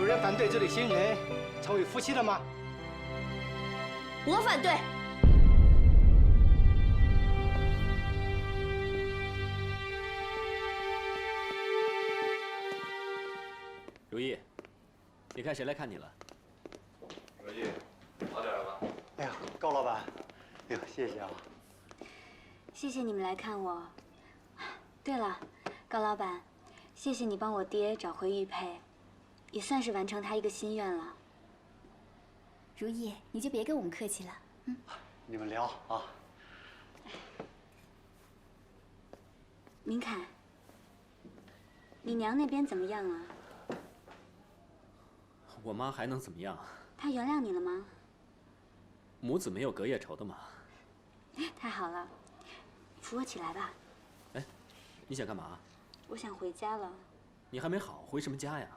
人反对這對新人成為夫妻了嗎？我反對。如意，你看谁来看你了？如意，好点了吧？哎呀，高老板，哎呦，谢谢啊！谢谢你们来看我。对了，高老板，谢謝你幫我爹找回玉佩，也算是完成他一個心願了。如意，你就別跟我們客氣了。你們聊啊。明凱，你娘那邊怎麼樣啊？我媽還能怎麼樣？她原諒你了嗎？母子沒有隔夜仇的嘛。太好了，扶我起來吧。哎，你想幹嘛？我想回家了。你還沒好，回什麼家呀？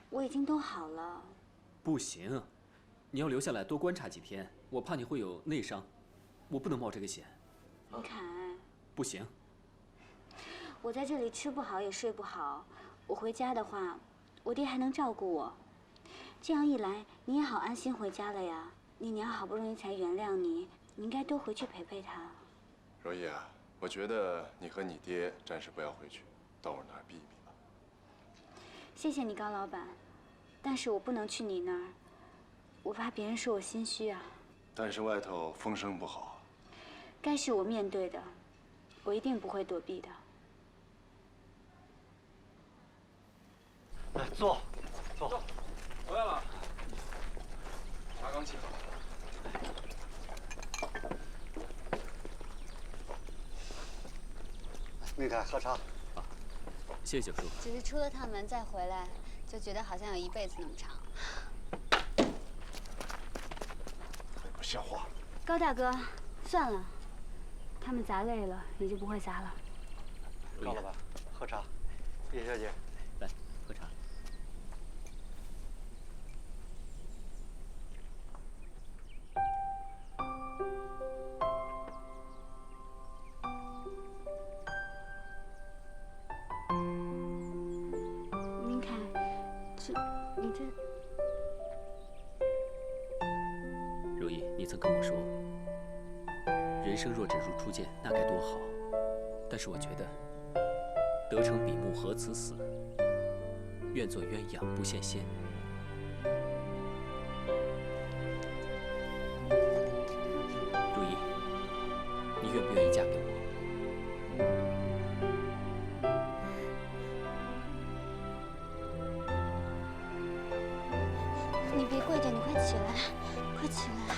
我已經都好了。不行，你要留下來多觀察幾天，我怕你會有內傷，我不能冒這個險。明凱，不行。我在這裡吃不好也睡不好，我回家的話，我爹還能照顧我。這樣一來，你也好安心回家了呀。你娘好不容易才原諒你，你應該多回去陪陪她。如意啊，我覺得你和你爹暫時不要回去，到我那兒避避吧。謝謝你，高老板，但是我不能去你那兒，我怕別人說我心虛啊。但是外頭風聲不好。該是我面對的，我一定不會躲避的。來，坐，坐。回來了。茶剛沏好。明凱，喝茶。啊，謝謝九叔。只是出了趟門再回來，就覺得好像有一輩子那麼長。很不像話。高大哥，算了，他們砸累了，也就不會砸了。高老板，喝茶。叶小姐，來喝茶。明凱，你這……如意，你曾跟我說，人生若只如初見，那該多好。但是我覺得，得成比目何辭死，願做鴛鴦不羨仙。如意，你願不願意嫁給我？你別跪着，你快起來，快起來！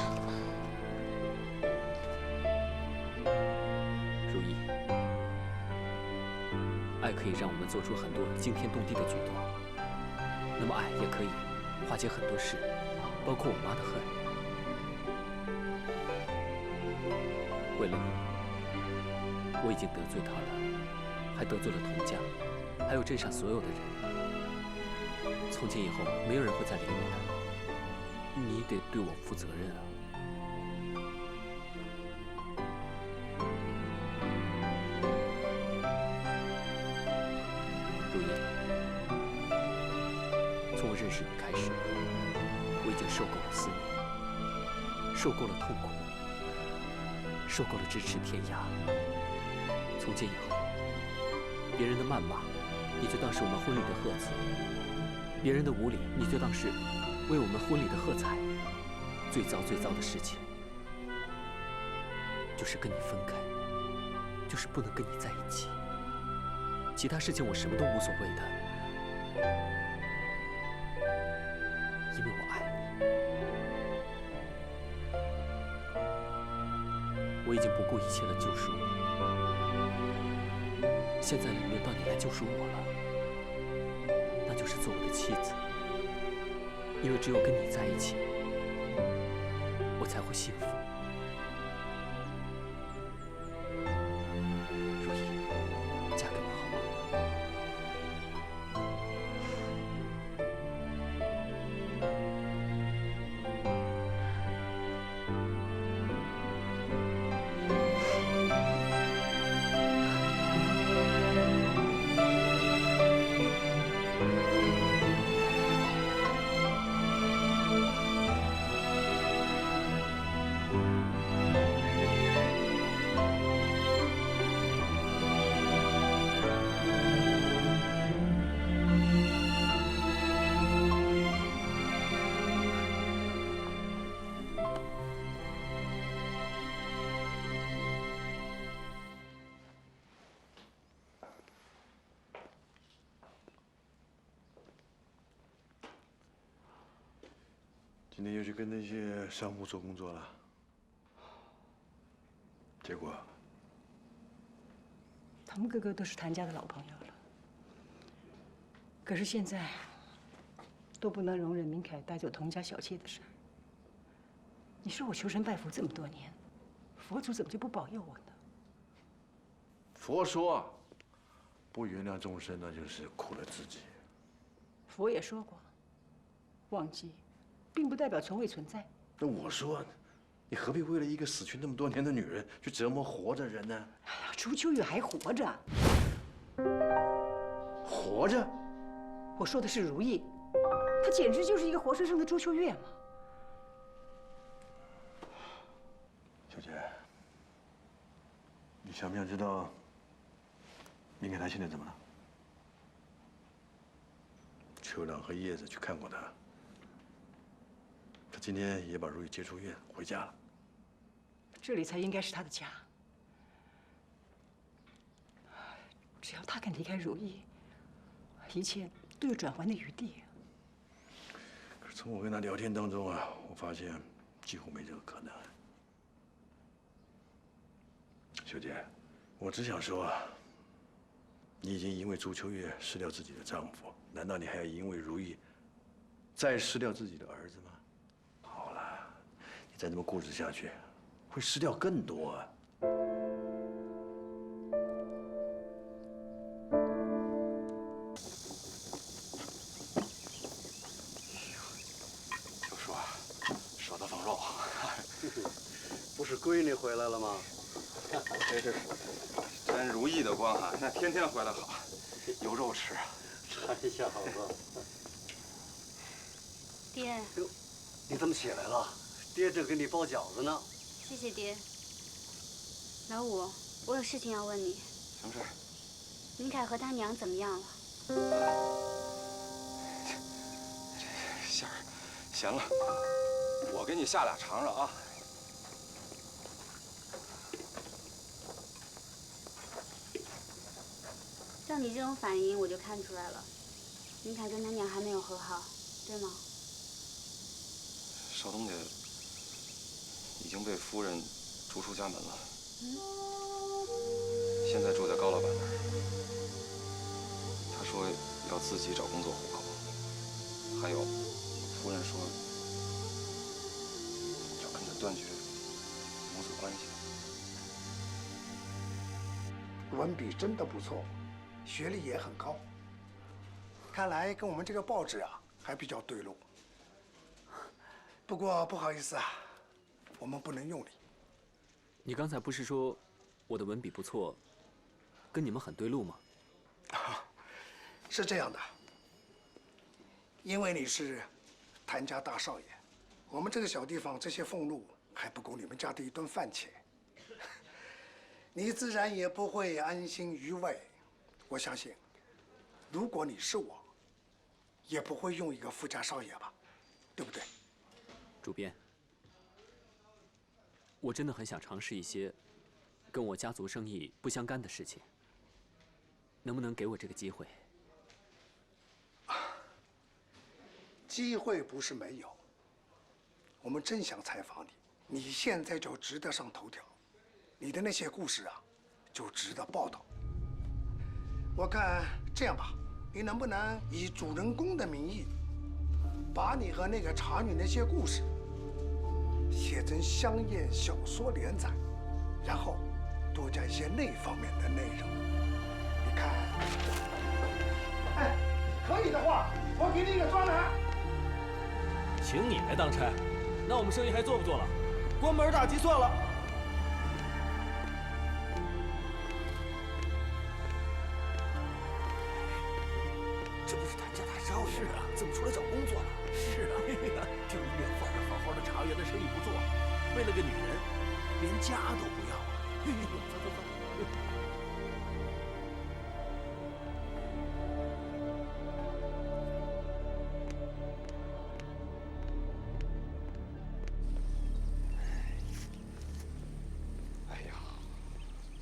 如意，愛可以讓我們做出很多驚天動地的舉動，那麼愛也可以化解很多事，包括我媽的恨。為了你，我已經得罪她了，還得罪了童家，還有鎮上所有的人。從今以後，沒有人會再理我的。你得對我負責任啊！如意，從我認識你開始，我已經受夠了思念，受夠了痛苦，受夠了咫尺天涯。從今以後，別人的謾罵，你就當是我們婚禮的賀詞；別人的無禮，你就當是為我們婚禮的喝彩。最糟的事情，就是跟你分開，就是不能跟你在一起。其他事情我什麼都無所謂的，因為我愛你。我已經不顧一切的救贖你，現在輪到你來救贖我了，那就是做我的妻子。因為只有跟你在一起，我才會幸福。如意，嫁給我好嗎？今天又去跟那些商户做工作了，结果他们个个都是谭家的老朋友了，可是现在都不能容忍明凯带走童家小妾的事儿。你说我求神拜佛这么多年，佛祖怎么就不保佑我呢？佛说，不原谅众生，那就是苦了自己。佛也说过，忘记，并不代表从未存在。那我说，你何必为了一个死去那么多年的女人去折磨活着人呢？哎呀，朱秋月还活着。活着？我说的是如意，她简直就是一个活生生的朱秋月嘛。小姐，你想不想知道明凯他现在怎么了？秋朗和叶子去看过他，他今天也把如意接出院回家了。这里才应该是他的家。只要他肯离开如意，一切都有转圜的余地。可是从我跟他聊天当中啊，我发现几乎没这个可能。秀姐，我只想说啊，你已经因为朱秋月失掉自己的丈夫，难道你还要因为如意再失掉自己的儿子吗？好了，你再这么固执下去，会失掉更多啊。就说舍得放肉，不是闺女回来了吗？这是沾如意的光啊，那天天回来好，有肉吃。馋小子，爹，哟，你怎么起来了？爹正给你包饺子呢。谢谢爹。老五，我有事情要问你。什么事儿？明凯和他娘怎么样了？馅儿咸了，我给你下俩尝尝啊。照你这种反应，我就看出来了，明凯跟他娘还没有和好，对吗？少东家已经被夫人逐出家门了，现在住在高老板那儿。他说要自己找工作糊口，还有夫人说要跟他断绝母子关系。文笔真的不错，学历也很高。看来跟我们这个报纸啊还比较对路。不过不好意思啊，我们不能用你。你刚才不是说我的文笔不错，跟你们很对路吗？是这样的，因为你是谭家大少爷，我们这个小地方这些俸禄还不够你们家的一顿饭钱，你自然也不会安心于位。我相信，如果你是我，也不会用一个富家少爷吧，对不对？主编，我真的很想尝試一些跟我家族生意不相干的事情，能不能給我這個機會？機會不是沒有，我們真想採訪你，你現在就值得上頭條，你的那些故事啊，就值得報道。我看這樣吧，你能不能以主人公的名義，把你和那個茶女那些故事寫成香艷小說連載，然後多加一些那方面的內容。你看，哎，可以的話，我給你一個專欄。請你來當差，那我們生意還做不做了？關門大吉算了。这不是谭家大少爷？是啊，怎么出来找工作了？是啊，听医院放着好好的茶园的生意不做，为了个女人，连家都不要了。走走走。哎呀，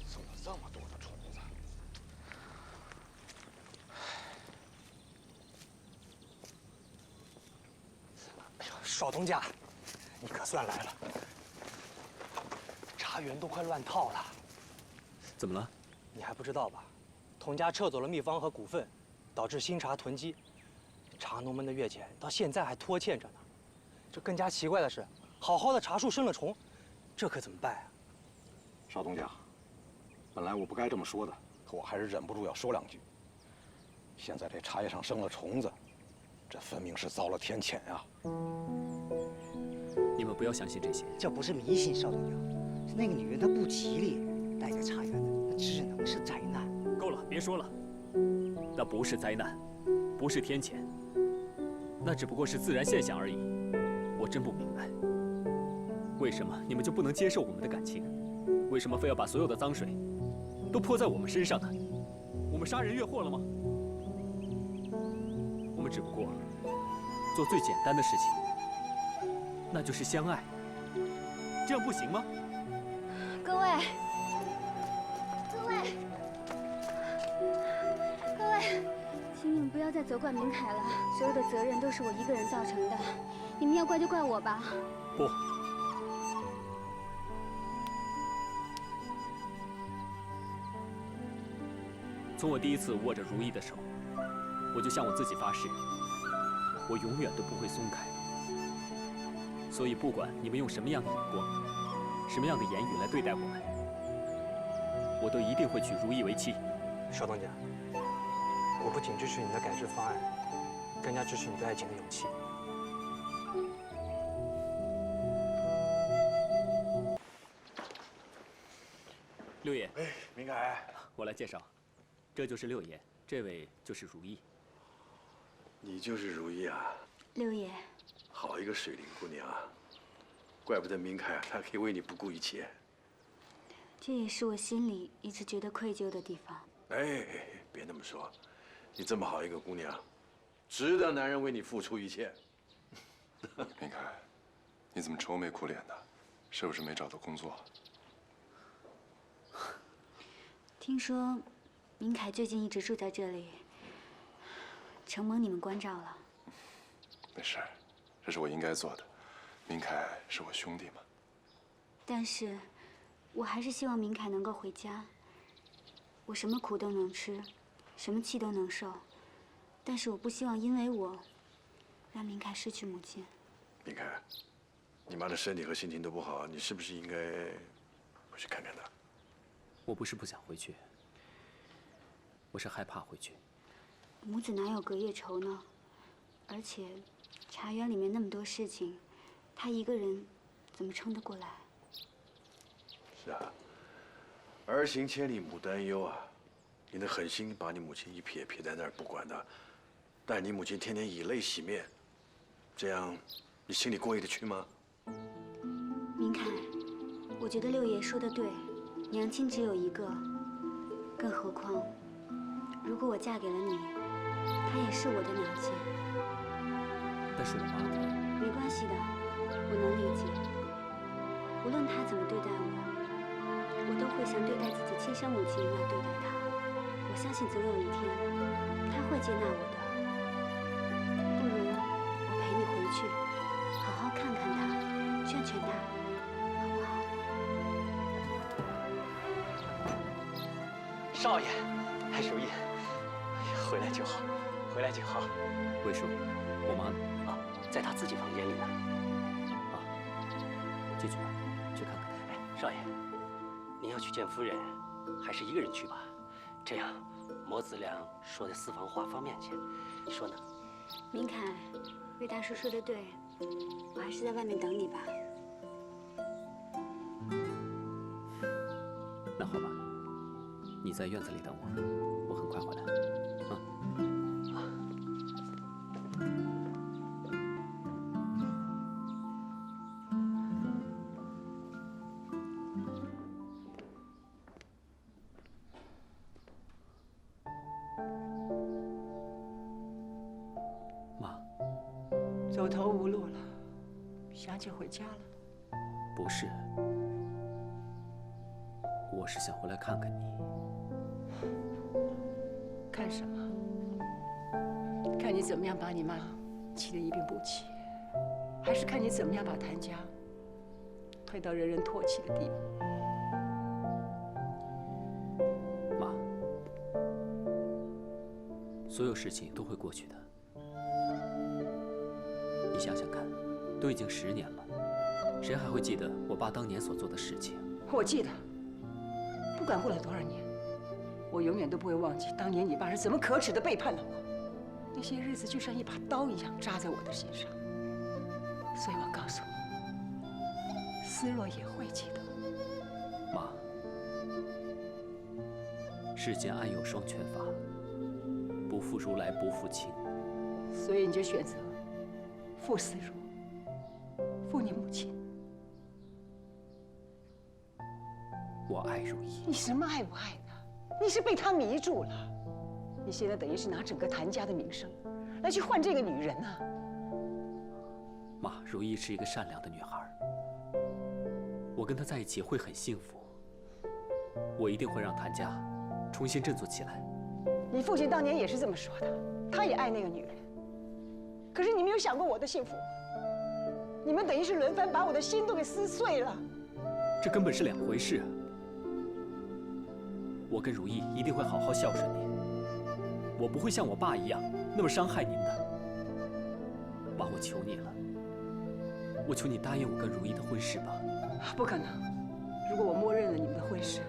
送了这么多的虫子。哎呀，水少东家，你可算来了。茶园都快乱套了。怎么了？你还不知道吧？童家撤走了秘方和股份，导致新茶囤积，茶农们的月钱到现在还拖欠着呢。这更加奇怪的是，好好的茶树生了虫，这可怎么办啊？少东家，本来我不该这么说的，可我还是忍不住要说两句。现在这茶叶上生了虫子，这分明是遭了天谴呀！你们不要相信这些，这不是迷信，少东家，是那个女人她不吉利，待在茶园的，那只能是灾难。够了，别说了，那不是灾难，不是天谴，那只不过是自然现象而已。我真不明白，为什么你们就不能接受我们的感情？为什么非要把所有的脏水都泼在我们身上呢？我们杀人越货了吗？我们只不过做最简单的事情，那就是相爱，这样不行吗？各位，请你们不要再责怪明凯了，所有的责任都是我一个人造成的，你们要怪就怪我吧。不。从我第一次握着如意的手，我就向我自己发誓，我永远都不会松开。所以，不管你们用什么样的眼光、什么样的言语来对待我们，我都一定会娶如意为妻。少东家，我不仅支持你的改制方案，更加支持你对爱情的勇气。六爷，哎，明凯，我来介绍，这就是六爷，这位就是如意。你就是如意啊？六爷，好一个水灵姑娘啊！怪不得明凯他可以为你不顾一切。这也是我心里一直觉得愧疚的地方。哎，别那么说，你这么好一个姑娘，值得男人为你付出一切。明凯，你怎么愁眉苦脸的？是不是没找到工作？听说明凯最近一直住在这里，承蒙你们关照了。没事，这是我应该做的。明凯是我兄弟嘛。但是，我还是希望明凯能够回家。我什么苦都能吃，什么气都能受，但是我不希望因为我，让明凯失去母亲。明凯，你妈的身体和心情都不好，你是不是应该回去看看她？我不是不想回去，我是害怕回去。母子哪有隔夜仇呢？而且，茶园里面那么多事情，他一个人怎么撑得过来？是啊，儿行千里母擔憂啊！你的狠心把你母親一撇在那兒不管她，但你母親天天以淚洗面，這樣你心裡過意得去嗎？明凱，我覺得六爺說得對，娘親只有一個，更何況，如果我嫁給了你，她也是我的娘親。但是我媽她……沒關係的，我能理解。無論她怎麼對待我都會像對待自己親生母親一樣對待她。我相信總有一天，她會接納我的。不如我陪你回去，好好看看她，勸勸她，好不好？少爺，如意，回來就好，回來就好。魏叔，我媽呢？啊，在她自己房間裡呢。啊，進去吧，去看看。哎，少爺，您要去見夫人，還是一個人去吧？這樣母子倆說的私房話方便些，你說呢？明凱，魏大叔說的對，我還是在外面等你吧。那好吧，你在院子裡等我，我很快回來。走投無路了，想起回家了。不是，我是想回來看看你。看什麼？看你怎麼樣把你媽氣得一病不起。還是看你怎麼樣把谭家推到人人唾棄的地步。妈，所有事情都会过去的。你想想看，都已经10年了，谁还会记得我爸当年所做的事情？我记得，不管过了多少年，我永远都不会忘记当年你爸是怎么可耻的背叛了我。那些日子就像一把刀一样扎在我的心上。所以我告訴你，思若也会记得。妈，世间安有双全法，不负如来不负卿。所以你就选择负思若，负你母亲。我爱如意。你什么爱不爱呢？你是被他迷住了。你现在等于是拿整个谭家的名声来去换这個女人啊！妈，如意是一個善良的女孩，我跟她在一起會很幸福。我一定會讓譚家重新振作起來。你父親當年也是這麼說的，他也愛那個女人。可是你沒有想過我的幸福，你們等於是輪番把我的心都給撕碎了。這根本是兩回事。我跟如意一定會好好孝順您，我不會像我爸一樣那麼傷害您的。媽，我求你了，我求你答應我跟如意的婚事吧。不可能！如果我默認了你們的婚事，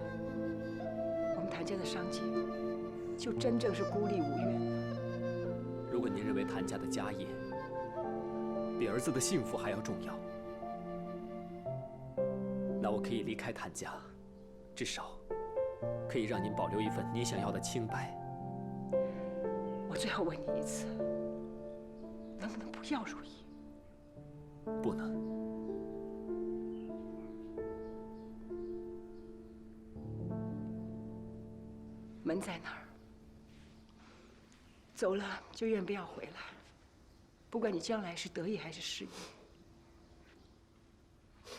我們譚家的商機就真正是孤立無援了。如果您認為譚家的家業比兒子的幸福還要重要，那我可以離開譚家，至少可以讓您保留一份您想要的清白。我最後問你一次，能不能不要如意？不能。門在哪兒？走了就願不要回來。不管你將來是得意還是失意，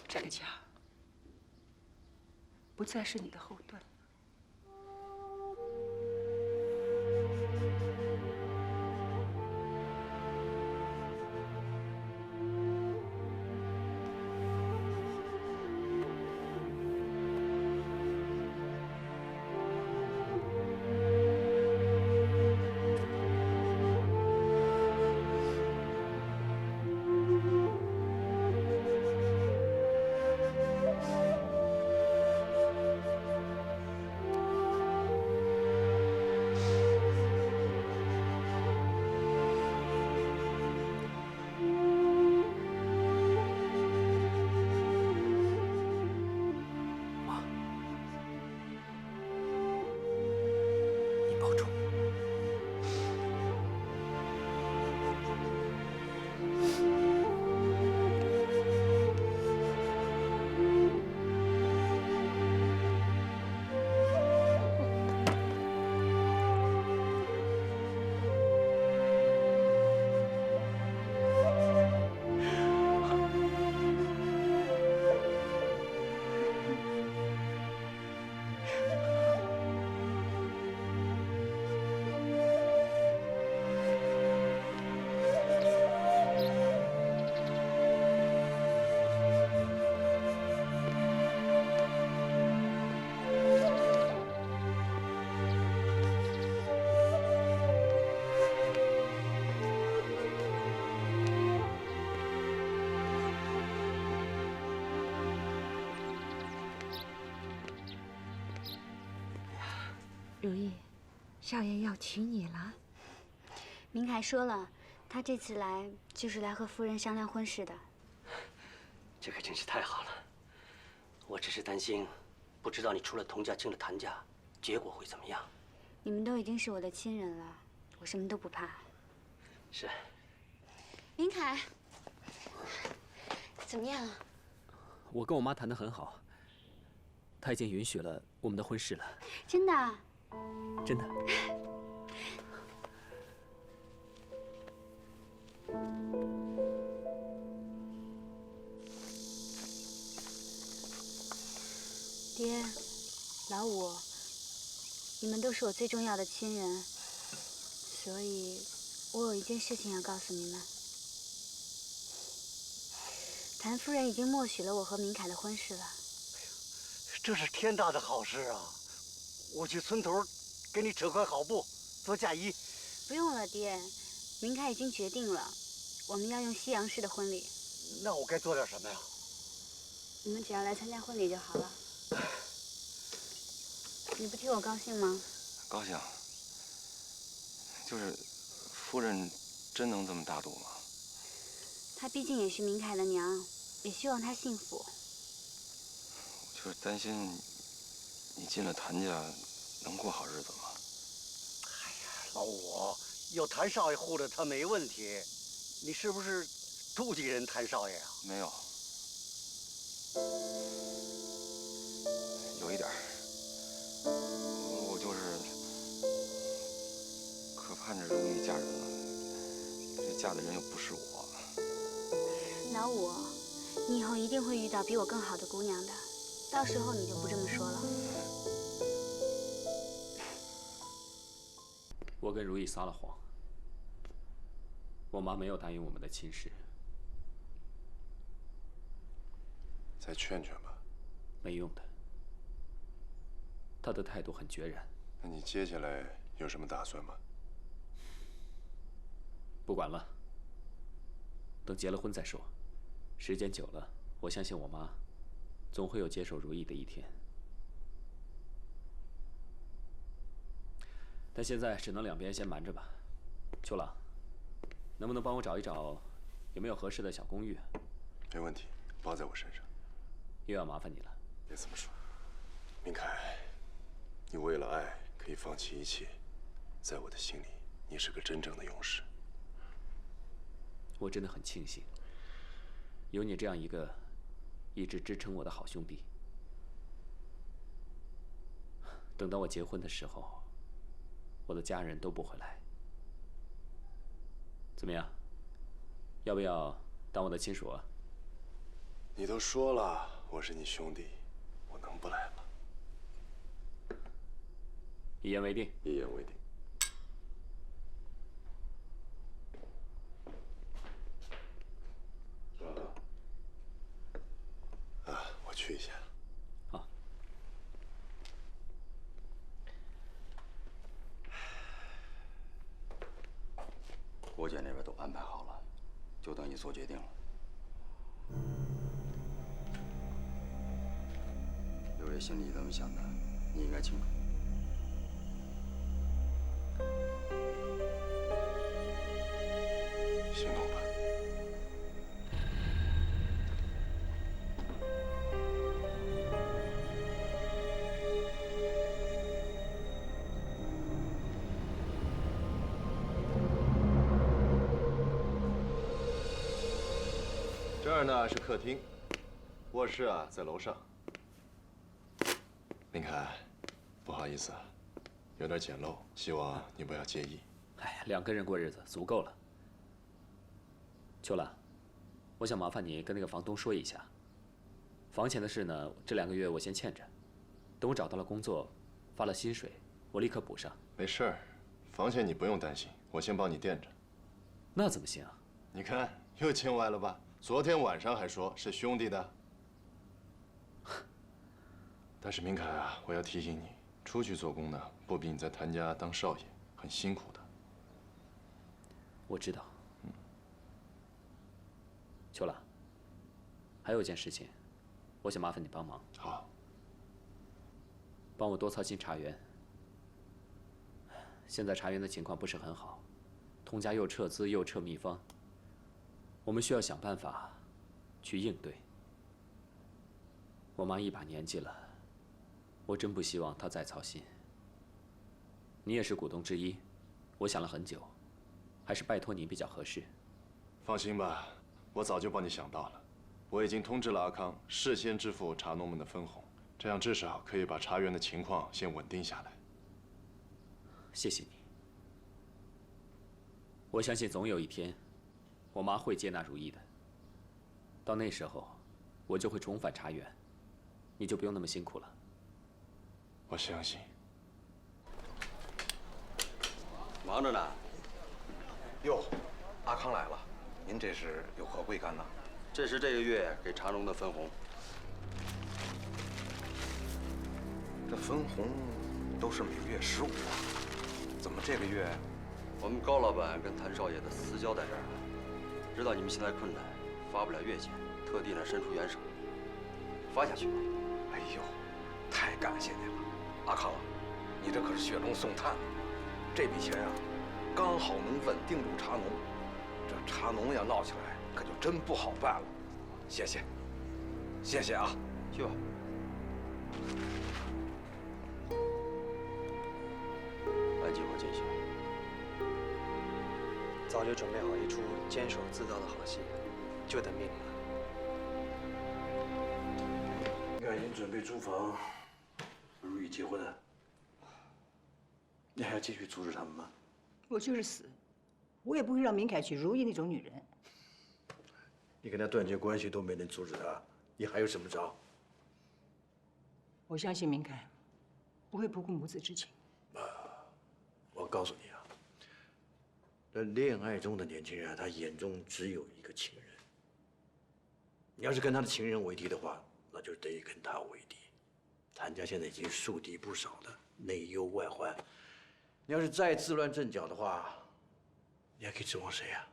這個家不再是你的後盾。如意，少爺要娶你了。明凱說了，他這次來就是來和夫人商量婚事的。這可真是太好了。我只是擔心，不知道你出了佟家進了譚家，結果會怎麼樣。你們都已經是我的親人了，我什麼都不怕。是。明凱，怎麼樣？我跟我媽談得很好，她已經允許了我們的婚事了。真的？真的。爹，老五，你們都是我最重要的親人，所以我有一件事情要告訴你們。谭夫人已经默许了我和明凯的婚事了。这是天大的好事啊！我去村头给你扯块好布做嫁衣。不用了，爹，明凯已经决定了，我们要用西洋式的婚礼。那我该做点什么呀？你们只要来参加婚礼就好了。你不替我高興嗎？高興。就是夫人真能这麼大度嗎？她畢竟也是明凱的娘，也希望他幸福。我就是擔心你進了譚家能過好日子嗎？哎呀，老五，有譚少爺護着他沒問題。你是不是妒忌人譚少爺啊？沒有，有一點。我就是可盼着如意嫁人了，這嫁的人又不是我。老五，你以後一定會遇到比我更好的姑娘的，到時候你就不這麼說了。我跟如意撒了謊，我媽沒有答應我們的親事。再勸勸吧。沒用的，她的態度很決然。那你接下來有什麼打算嗎？不管了，等結了婚再說。時間久了，我相信我媽總會有接受如意的一天。但現在只能兩邊先瞞着吧。秋郎，能不能幫我找一找，有沒有合適的小公寓？沒問題，包在我身上。又要麻煩你了。別這麼說，明凱，你為了愛可以放棄一切，在我的心裡，你是個真正的勇士。我真的很慶幸，有你這樣一個一直支撐我的好兄弟。等到我結婚的時候，我的家人都不回來。怎麼樣？要不要當我的親屬啊？你都說了，我是你兄弟，我能不來嗎？一言為定。一言為定。我去一下。好。国检那邊都安排好了，就等你做決定了。六爺心裡怎麼想的，你應該清楚。行動吧。這兒呢是客廳，臥室啊在樓上。林凱，不好意思啊，有點簡陋，希望你不要介意。哎呀，2個人過日子足夠了。秋蘭，我想麻煩你跟那個房東說一下，房錢的事呢，這2個月我先欠着，等我找到了工作，發了薪水，我立刻補上。沒事兒，房錢你不用擔心，我先幫你墊着。那怎麼行啊？你看又見外了吧？昨天晚上還說是兄弟的。但是明凱啊，我要提醒你，出去做工呢，不比你在譚家當少爺很辛苦的。我知道。秋蘭，還有一件事情，我想麻煩你幫忙。好。幫我多操心茶園。現在茶園的情況不是很好，佟家又撤資又撤秘方，我們需要想辦法去應對。我媽一把年紀了，我真不希望她再操心。你也是股東之一，我想了很久，還是拜託你比較合適。放心吧，我早就幫你想到了，我已經通知了阿康，事先支付茶農們的分紅，這樣至少可以把茶園的情況先穩定下來。謝謝你，我相信總有一天，我媽會接納如意的。到那時候，我就會重返茶園，你就不用那麼辛苦了。我相信。忙着呢。喲，阿康來了，您這是有何貴幹呢？这是这个月给茶农的分红。这分红都是每月15啊，怎么这个月？我们高老板跟谭少爷的私交在这儿呢，知道你们现在困难，发不了月钱，特地伸出援手，发下去吧。哎呦，太感谢您了，阿康啊，你这可是雪中送炭啊！这笔钱啊，刚好能稳定住茶农，这茶农要闹起来，可就真不好办了。谢谢，谢谢啊，去吧。按计划进行。早就准备好一出监守自盗的好戏，就等命了。俺已经准备租房，如意结婚了。你还要继续阻止他们吗？我就是死，我也不会让明凯娶如意那种女人。你跟他断绝关系都没能阻止他，你還有什麼招？我相信明凱不會不顧母子之情。我告訴你啊，這戀愛中的年輕人，他眼中只有一個情人。你要是跟他的情人為敵的話，那就得跟他為敵。譚家現在已經樹敵不少的，內憂外患。你要是再自亂陣腳的話，你還可以指望誰啊？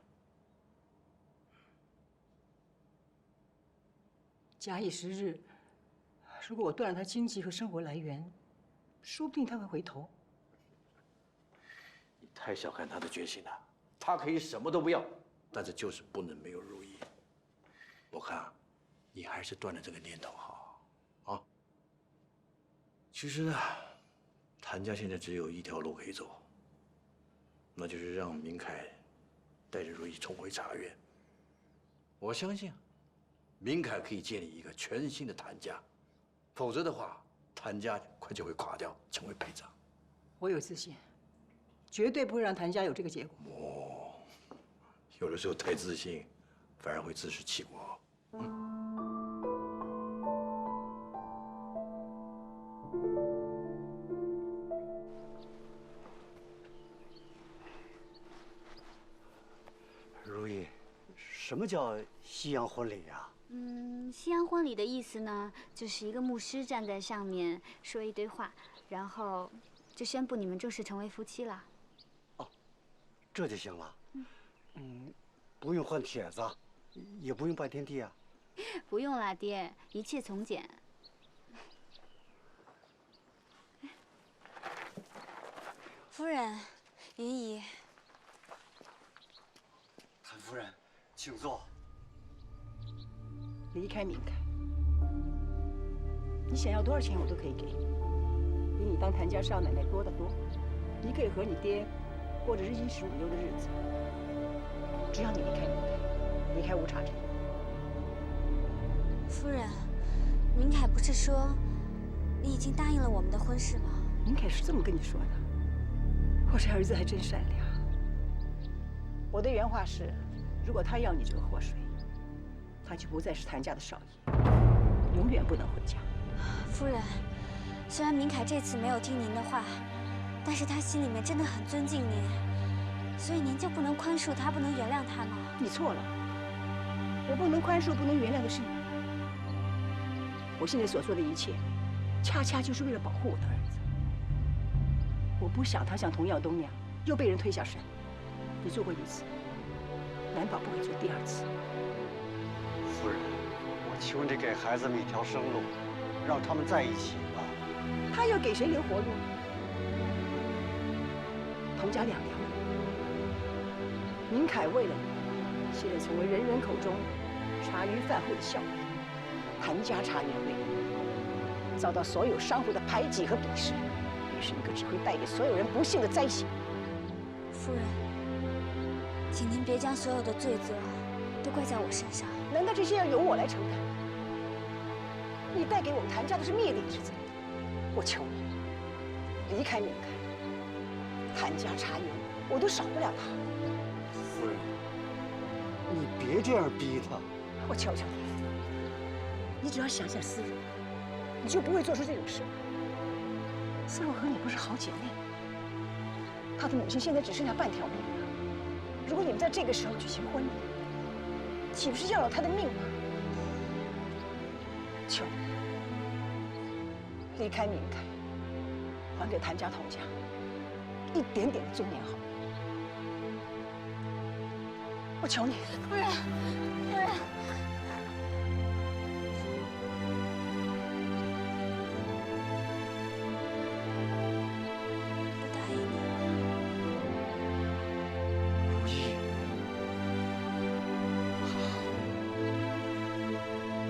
假以時日，如果我斷了他經濟和生活來源，說不定他會回頭。你太小看他的決心了，他可以什麼都不要，但是就是不能沒有如意。我看啊，你還是斷了這個念頭好啊。其實呢，譚家現在只有一條路可以走，那就是讓明凱帶着如意重回茶園。我相信啊，明凱可以建立一個全新的譚家，否則的話，譚家快就會垮掉，成為賠償。我有自信，絕對不會讓譚家有這個結果。哦，有的時候太自信，反而會自食其果。如意，什麼叫西洋婚禮呀？西洋婚禮的意思呢，就是一個牧師站在上面說一堆話，然後就宣布你們正式成為夫妻了。哦，這就行了。不用換帖子，也不用辦天地啊。不用啦，爹，一切從簡。夫人，雲姨。譚夫人，請坐。離開明凱，你想要多少錢我都可以給你，比你當譚家少奶奶多得多。你可以和你爹過着日益15優的日子，只要你離開明凱，離開無茶鎮。夫人，明凱不是說你已經答應了我們的婚事嗎？明凱是這麼跟你說的。我這兒子還真善良。我的原話是，如果他要你這個禍水，他就不再是譚家的少爺，永遠不能回家。夫人，雖然明凱這次沒有聽您的話，但是他心裡面真的很尊敬您，所以您就不能寬恕他，不能原諒他嗎？你錯了，我不能寬恕、不能原諒的是你。我現在所做的一切，恰恰就是為了保護我的兒子。我不想他像童耀東那樣又被人推下山。你做過一次，難保不會做第二次。夫人，我求你給孩子們一條生路，讓他們在一起吧。他要給誰留活路？童家兩條路。明凱為了你，現在成為人人口中茶餘飯後的笑柄；譚家茶園為了你，遭到所有商戶的排擠和鄙視，也是一個只會帶給所有人不幸的災星。夫人，請您別將所有的罪責都怪在我身上。難道這些要由我來承擔？你帶給我們譚家的是滅頂之災。我求你離開明凱，譚家茶園我都少不了他。夫人，你別這樣逼他。我求求你，你只要想想思柔，你就不會做出這種事。思柔和你不是好姐妹嗎？她的母親現在只剩下半條命了。如果你們在這個時候舉行婚禮，岂不是要了他的命吗？求你离开明凯，还给谭家、童家一点点的尊严好吗？我求你，夫人，夫人。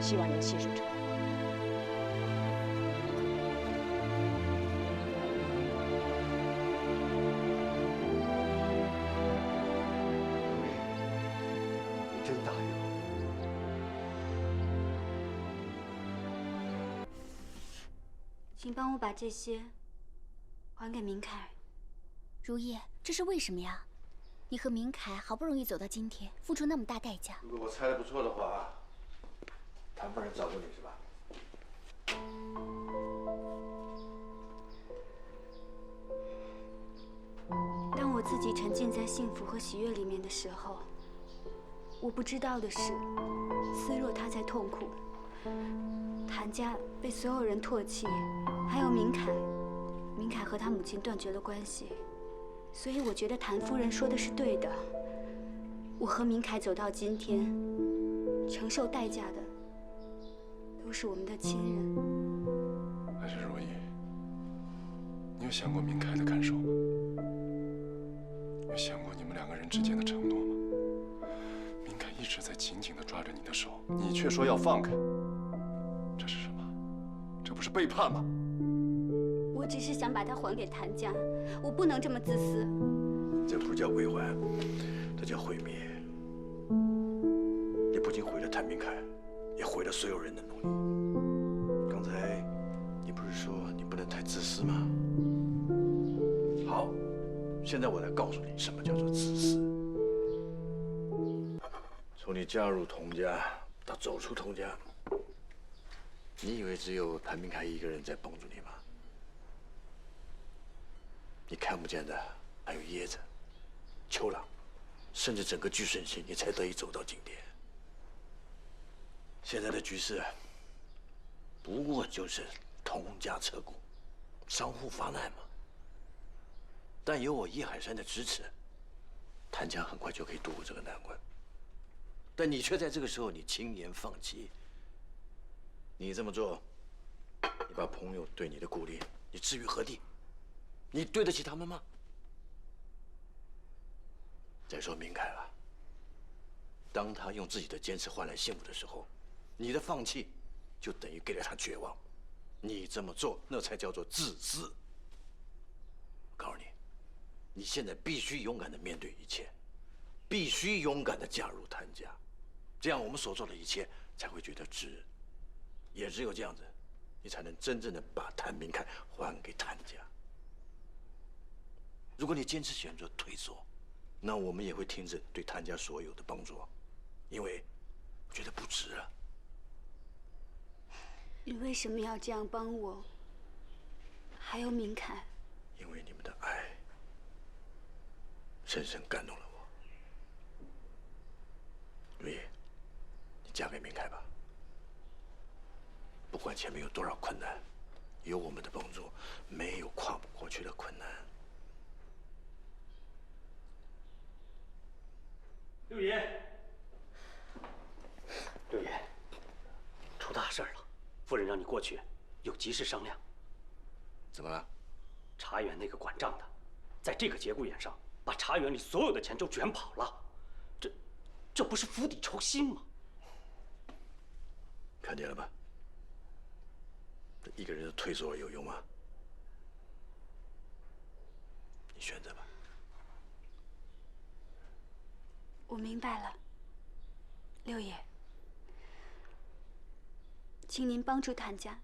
希望你能信守承诺。你真答应了。请帮我把这些还给明凯。如意，这是为什么呀？你和明凯好不容易走到今天，付出那么大代价。如果我猜的不错的话，谭夫人照顾你是吧？当我自己沉浸在幸福和喜悦里面的时候，我不知道的是，思若她在痛苦，谭家被所有人唾弃，还有明凯和他母亲断绝了关系，所以我觉得谭夫人说的是对的。我和明凯走到今天，承受代价的都是我们的亲人。还是如意，你有想过明凯的感受吗？有想过你们两个人之间的承诺吗？明凯一直在紧紧地抓着你的手，你却说要放開，这是什么？这不是背叛吗？我只是想把他还給谭家，我不能這麼自私。這不叫歸還，這叫毀滅。你不僅毀了譚明凱，也毀了所有人的努力。剛才你不是說你不能太自私嗎？好，現在我來告訴你什麼叫做自私。從你加入童家到走出童家，你以為只有譚明凱一個人在幫助你嗎？你看不見的還有椰子、秋朗，甚至整個聚盛系，你才得以走到今天。現在的局勢，不過就是童家撤股，商戶發難嘛。但有我葉海山的支持，譚家很快就可以度過這個難關。但你卻在這個時候，你輕言放棄。你這麼做，你把朋友對你的鼓勵，你置於何地？你對得起他們嗎？再說明凱了，當他用自己的堅持換來幸福的時候，你的放棄就等於給了他絕望。你這麼做，那才叫做自私。我告訴你，你現在必須勇敢地面對一切，必須勇敢地加入譚家，這樣我們所做的一切才會覺得值。也只有這樣子，你才能真正地把譚明凱還給譚家。如果你堅持選擇退縮，那我們也會停止對譚家所有的幫助，因為我覺得不值了。你為什麼要這樣幫我？還有明凱？因為你們的愛深深感動了我。如意，你嫁給明凱吧。不管前面有多少困難，有我們的幫助，沒有跨不過去的困難。六爺，六爺，出大事了！夫人讓你過去，有急事商量。怎麼了？茶園那個管賬的，在這個節骨眼上，把茶園裡所有的錢都捲跑了，這不是釜底抽薪嗎？看見了吧？這一個人的退縮有用嗎？你選擇吧。我明白了，六爺，請您幫助譚家。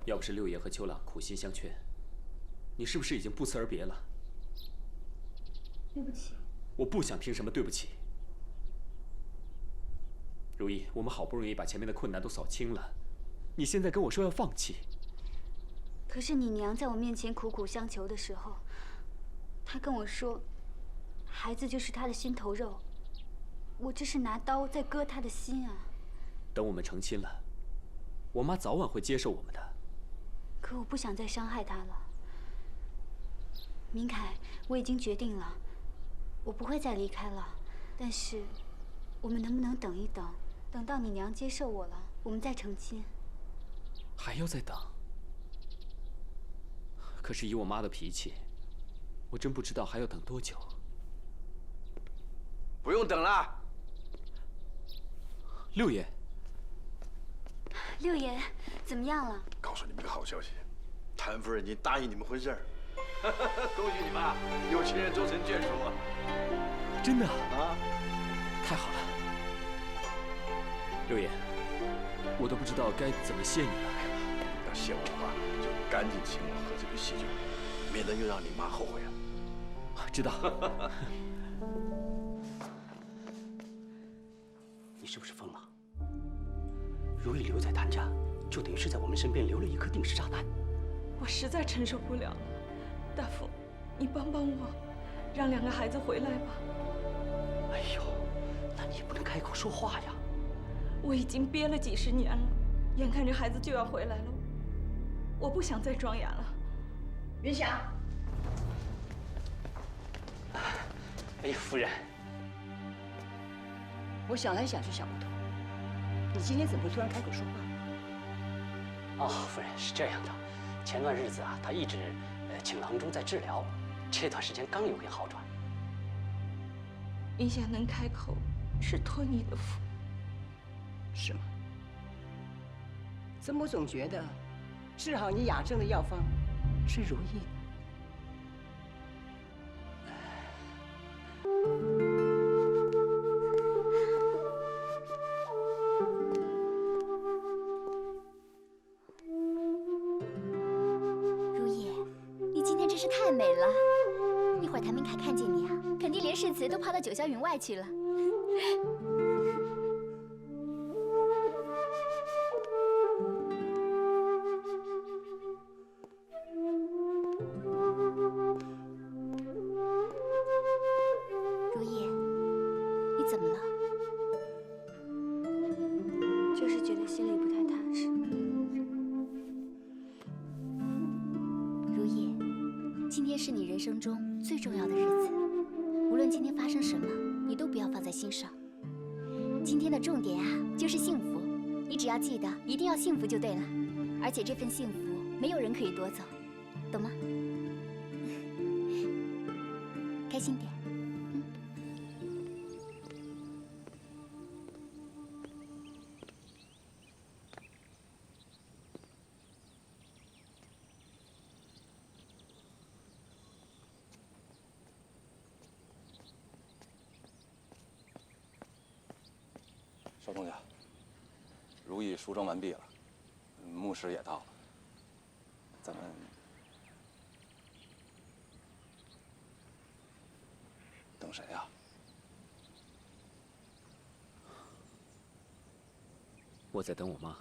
要不是六爺和秋朗苦心相勸，你是不是已經不辭而別了？對不起。我不想聽什麼對不起。如意，我們好不容易把前面的困難都掃清了，你現在跟我說要放棄。可是你娘在我面前苦苦相求的時候，她跟我說，孩子就是他的心头肉，我这是拿刀在割他的心啊！等我们成亲了，我妈早晚会接受我们的。可我不想再伤害他了。明凯，我已經決定了，我不會再離開了。但是，我們能不能等一等，等到你娘接受我了，我們再成親？還要再等？可是以我媽的脾氣，我真不知道還要等多久。不用等了。六爺，六爺，怎麼樣了？告訴你們個好消息，谭夫人已經答應你們婚事兒。恭喜你們啊，有情人終成眷屬啊！真的啊？太好了，六爺，我都不知道該怎麼謝你了。要謝我的話，就趕緊請我喝這杯喜酒，免得又讓你媽後悔了。知道。你是不是瘋了？如意留在谭家，就等于是在我們身邊留了一顆定時炸彈。我實在承受不了了，大夫，你幫幫我，讓兩個孩子回來吧。哎呦，那你也不能開口說話呀。我已經憋了幾十年了，眼看着孩子就要回來了，我不想再裝啞了。雲霞，哎呦，夫人，我想來想去想不通，你今天怎麼突然開口說話？哦，夫人是這樣的，前段日子啊，他一直請郎中在治療，這段時間剛有點好轉。雲霞能開口，是托你的福。是嗎？怎麼我總覺得治好你啞症的藥方是如意的？如意，你今天真是太美了。一會兒譚明凱看見你啊，肯定連世慈都拋到九霄雲外去了。如意，你怎麼了？就是覺得心裡不太踏實。如意，今天是你人生中最重要的日子，無論今天發生什麼，你都不要放在心上。今天的重點啊，就是幸福。你只要記得，一定要幸福就對了。而且這份幸福，沒有人可以奪走，懂嗎？開心點。少东家，如意梳妆完畢了，牧師也到了，咱們等誰呀？我在等我媽。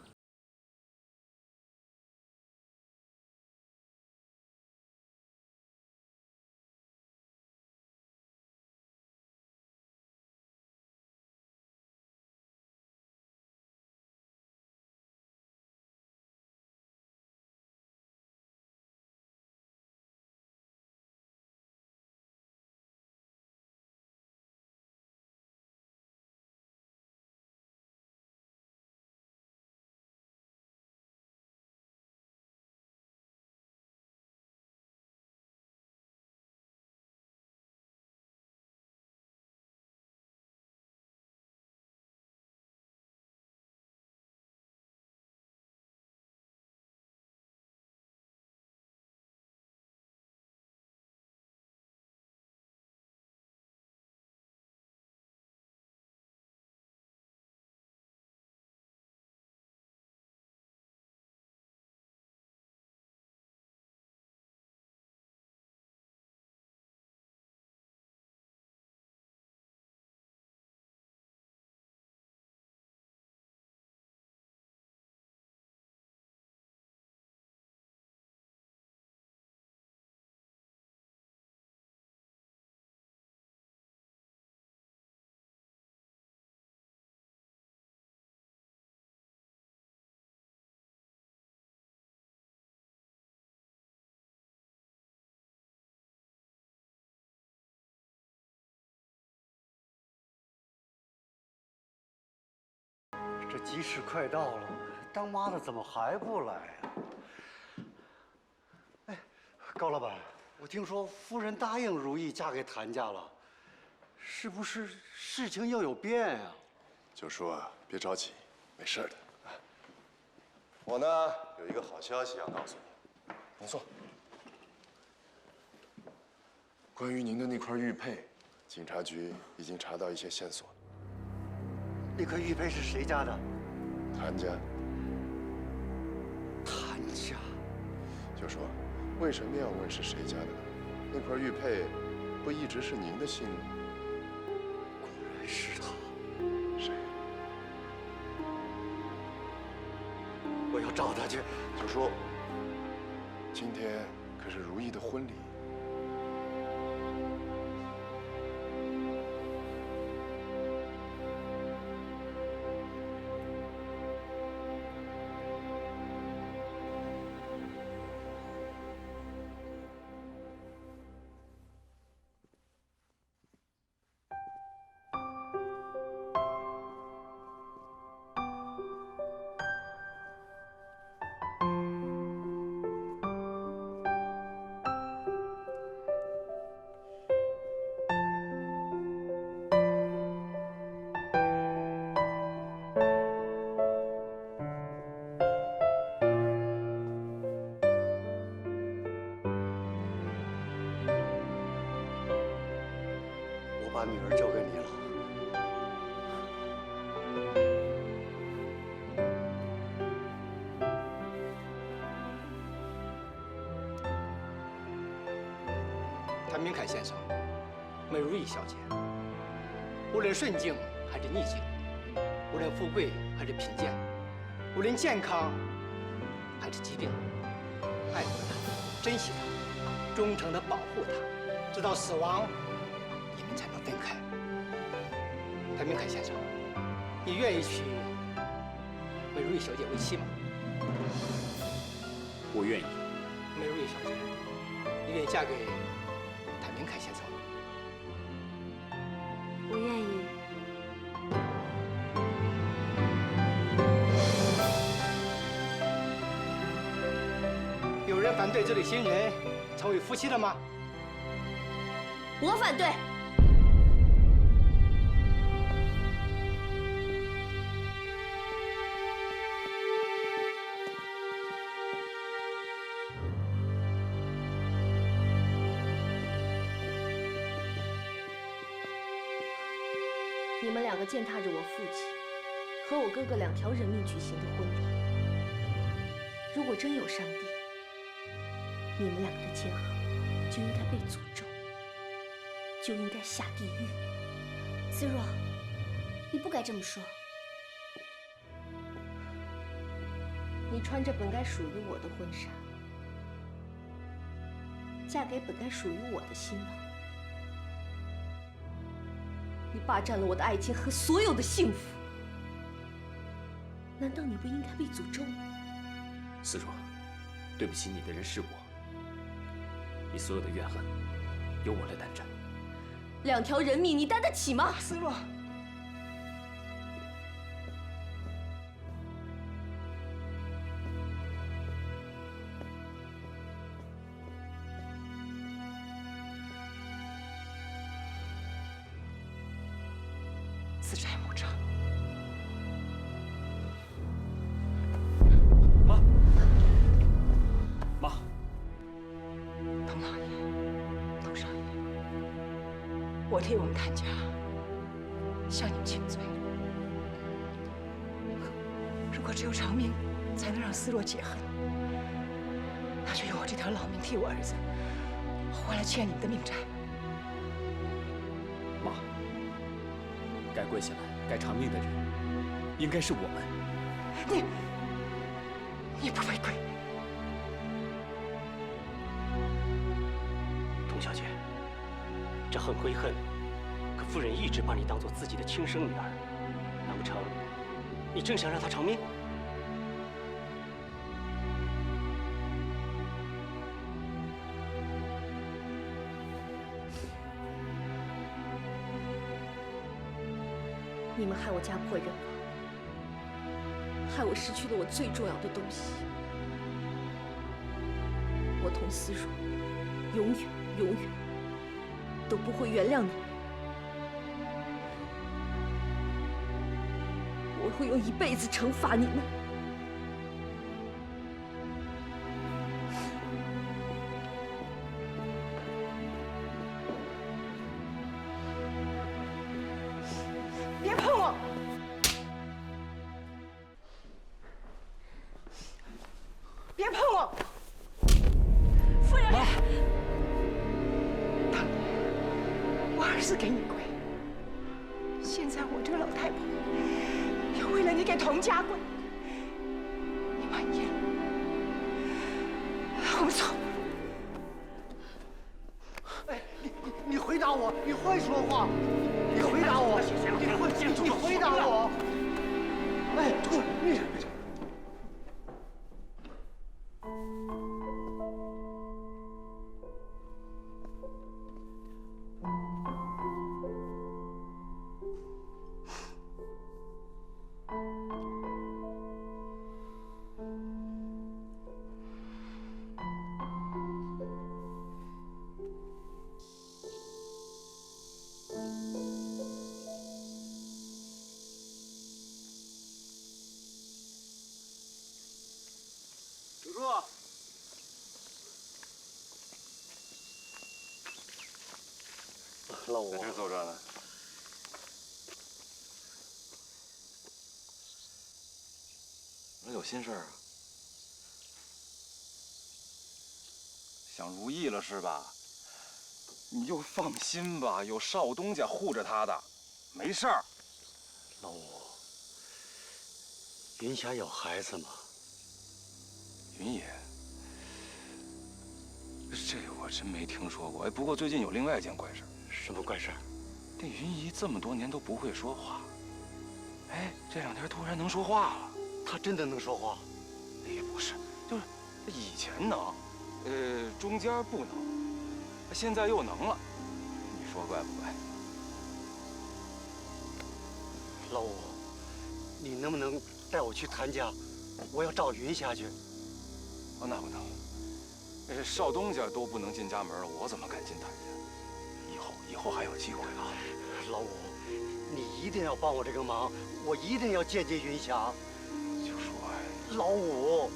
吉时快到了，當媽的怎麼還不來呀？哎，高老闆，我聽說夫人答應如意嫁給譚家了，是不是事情又有變呀？就說別着急，沒事的。我呢有一個好消息要告訴你。您坐。關於您的那塊玉佩，警察局已經查到一些線索。那塊玉佩是誰家的？譚家。譚家。就說，為什麼要問是誰家的呢？那塊玉佩不一直是您的信嗎？果然是他。誰？我要找他去。就說，今天可是如意的婚禮。把女兒交給你了。谭明凱先生，美如意小姐，無論順境還是逆境，無論富貴還是貧賤，無論健康還是疾病，愛護她，珍惜她，忠誠地保護她，直到死亡。你們才能分開。譚明凱先生，你願意娶美如意小姐為妻嗎？我願意。美如意小姐，你願意嫁給譚明凱先生嗎？我願意。有人反對這對新人成為夫妻的嗎？我反對。你们两個踐踏着我父親和我哥哥2條人命舉行的婚禮，如果真有上帝，你們兩個的結合就應該被詛咒，就應該下地獄。思若，你不該這麼說。你穿着本該屬於我的婚紗，嫁給本該屬於我的新郎。你霸佔了我的愛情和所有的幸福，難道你不應該被詛咒嗎？思若，對不起你的人是我，你所有的怨恨由我來擔佔。 2條人命，你擔得起嗎？思若，自債母償。媽，媽，童老爺，童少爺。 我替我們譚家向你們請罪。如果只有償命才能讓思若解恨，那就用我這條老命替我兒子還了欠你們的命債。媽，該跪下來、該償命的人，應該是我們。你不會跪。童小姐。 這恨歸恨，可夫人一直把你當做自己的親生女兒，難不成你正想讓她償命？你們害我家破人亡，害我失去了我最重要的东西。我同思如永远永远都不会原谅你们。我会用一辈子惩罰你們。別碰我！別碰我！夫人，当年我兒子給你跪，現在我這個老太婆又為了你給童家跪，你滿意了？胡讟！哎，你回答我，你会說話？你回答我，你回答我！哎，你。老五，在这坐着呢。有心事儿啊？想如意了是吧？你就放心吧，有少东家护着他的，没事儿。老五，云霞有孩子吗？云野，这我真没听说过。哎，不过最近有另外一件怪事。什么怪事？这云姨这么多年都不会说话，哎，这2天突然能说话了。她真的能说话？哎，不是，就是以前能，中间不能，现在又能了。你说怪不怪？老五，你能不能带我去谭家？我要找云霞去。哦，那不能。少东家都不能进家门了，我怎么敢进谭家？以后还有机会啊！老五，你一定要帮我这个忙，我一定要见见云霞。九叔啊，老五，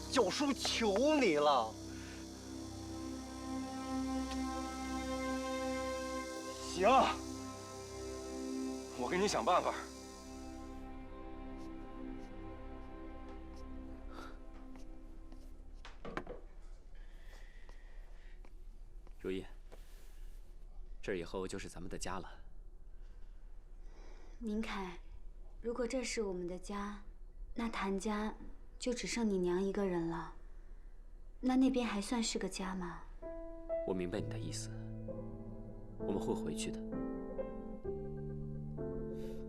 九叔求你了。行，我给你想办法。如意，这儿以后就是咱们的家了。明凯，如果这是我们的家，那谭家就只剩你娘一个人了。那边还算是个家吗？我明白你的意思，我们会回去的。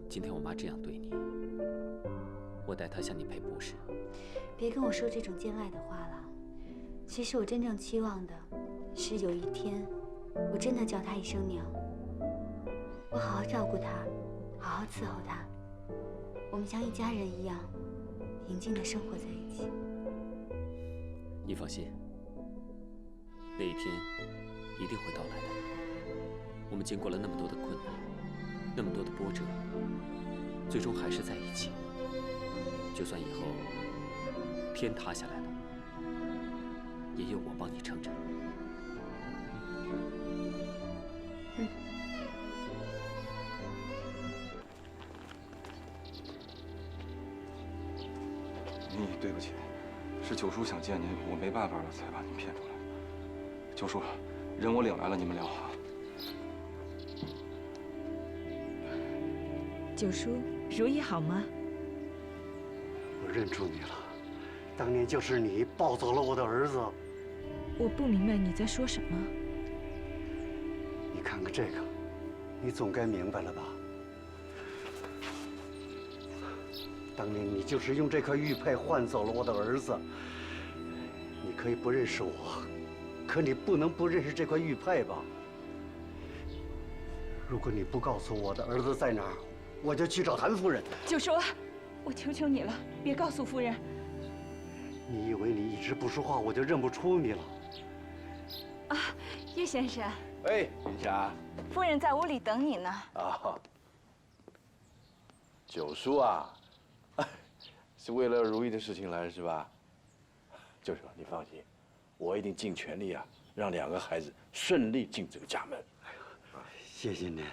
今天我妈这样对你，我代她向你赔不是。别跟我说这种见外的话了。其實我真正期望的是有一天，我真的叫她一聲娘，我好好照顧她，好好伺候她，我們像一家人一樣，平靜地生活在一起。你放心，那一天一定會到來的。我們經過了那麼多的困難，那麼多的波折，最終還是在一起。就算以後天塌下來了，也有我幫你撐着。云姨，对不起，是九叔想見您，我沒辦法了，才把您騙出來。九叔，人我領來了，你們聊好。九叔，如意好嗎？我認出你了，當年就是你抱走了我的兒子。我不明白你在說什麼。你看看這個，你總該明白了吧？當年你就是用這塊玉佩換走了我的兒子。你可以不認識我，可你不能不認識這塊玉佩吧？如果你不告訴我的兒子在哪兒，我就去找譚夫人。九叔，我求求你了，别告訴夫人。你以为你一直不说话，我就认不出你了？啊，叶先生。哎，云霞。夫人在屋里等你呢。啊，九叔啊，是为了如意的事情来是吧？九叔，你放心，我一定尽全力啊，让2个孩子顺利进这个家门。谢谢您。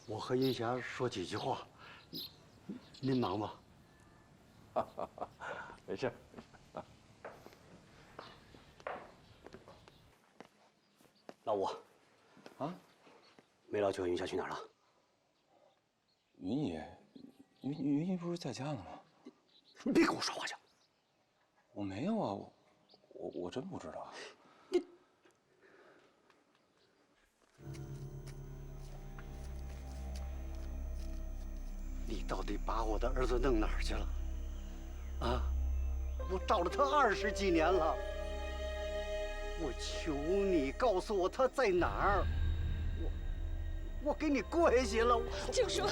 我和云霞说几句话，您忙吧。没事。老五，啊，没了解云霞去哪儿了？云姨，云姨不是在家呢吗？你别跟我说话去！我没有啊，我真不知道。你到底把我的兒子弄哪兒去了？啊！我找了他20幾年了，我求你告訴我他在哪兒！我給你跪下了！九叔，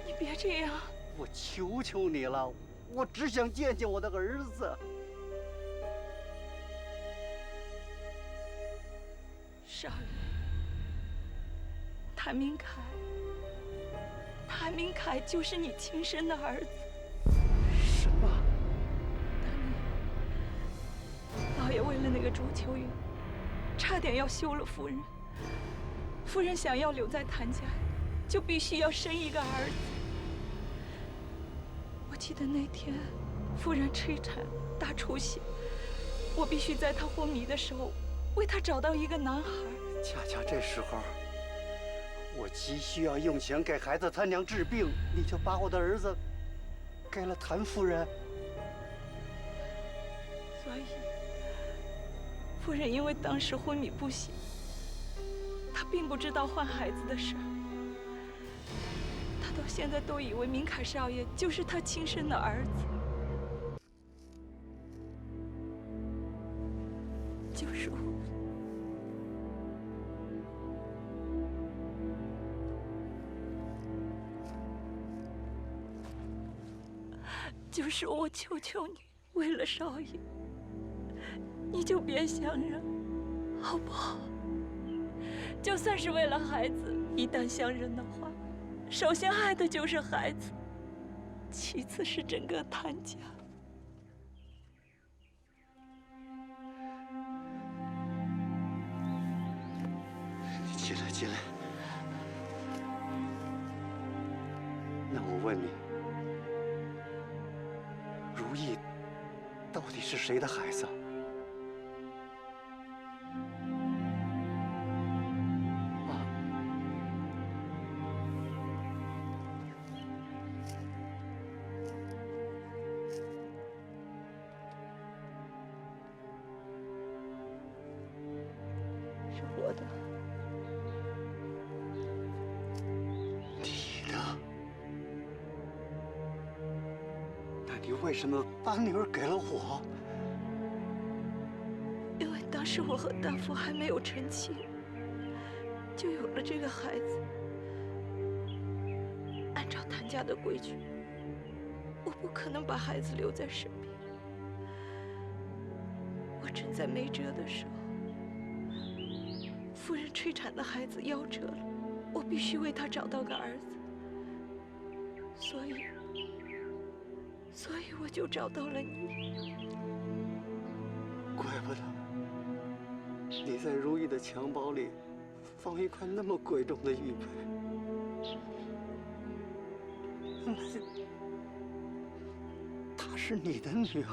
你別這樣！我求求你了，我只想見見我的兒子。少爺，譚明凱就是你親生的兒子。什麼？老爺為了那個朱秋月，差點要休了夫人。夫人想要留在譚家，就必須要生一個兒子。我記得那天，夫人催產大出血，我必須在她昏迷的時候，為她找到一個男孩。恰恰這時候，我急需要用錢給孩子他娘治病，你就把我的兒子給了譚夫人。所以，夫人因為當時昏迷不醒，她並不知道換孩子的事兒。她到現在都以為明凱少爺就是她親生的兒子。九叔，就是我求求你，為了少爺，你就別相認，好不好？就算是為了孩子，一旦相認的話，首先害的就是孩子，其次是整個譚家。你進來，進來。那我問你，如意到底是誰的孩子？是我的。你的？那你為什麼把女兒給了我？因為當時我和大夫還沒有成親，就有了這個孩子。按照譚家的規矩，我不可能把孩子留在身邊。我正在沒轍的時候，夫人催產的孩子夭折了，我必須為她找到個兒子。所以我就找到了你。怪不得你在如意的襁褓裡放一塊那麼貴重的玉佩，原來她是你的女兒。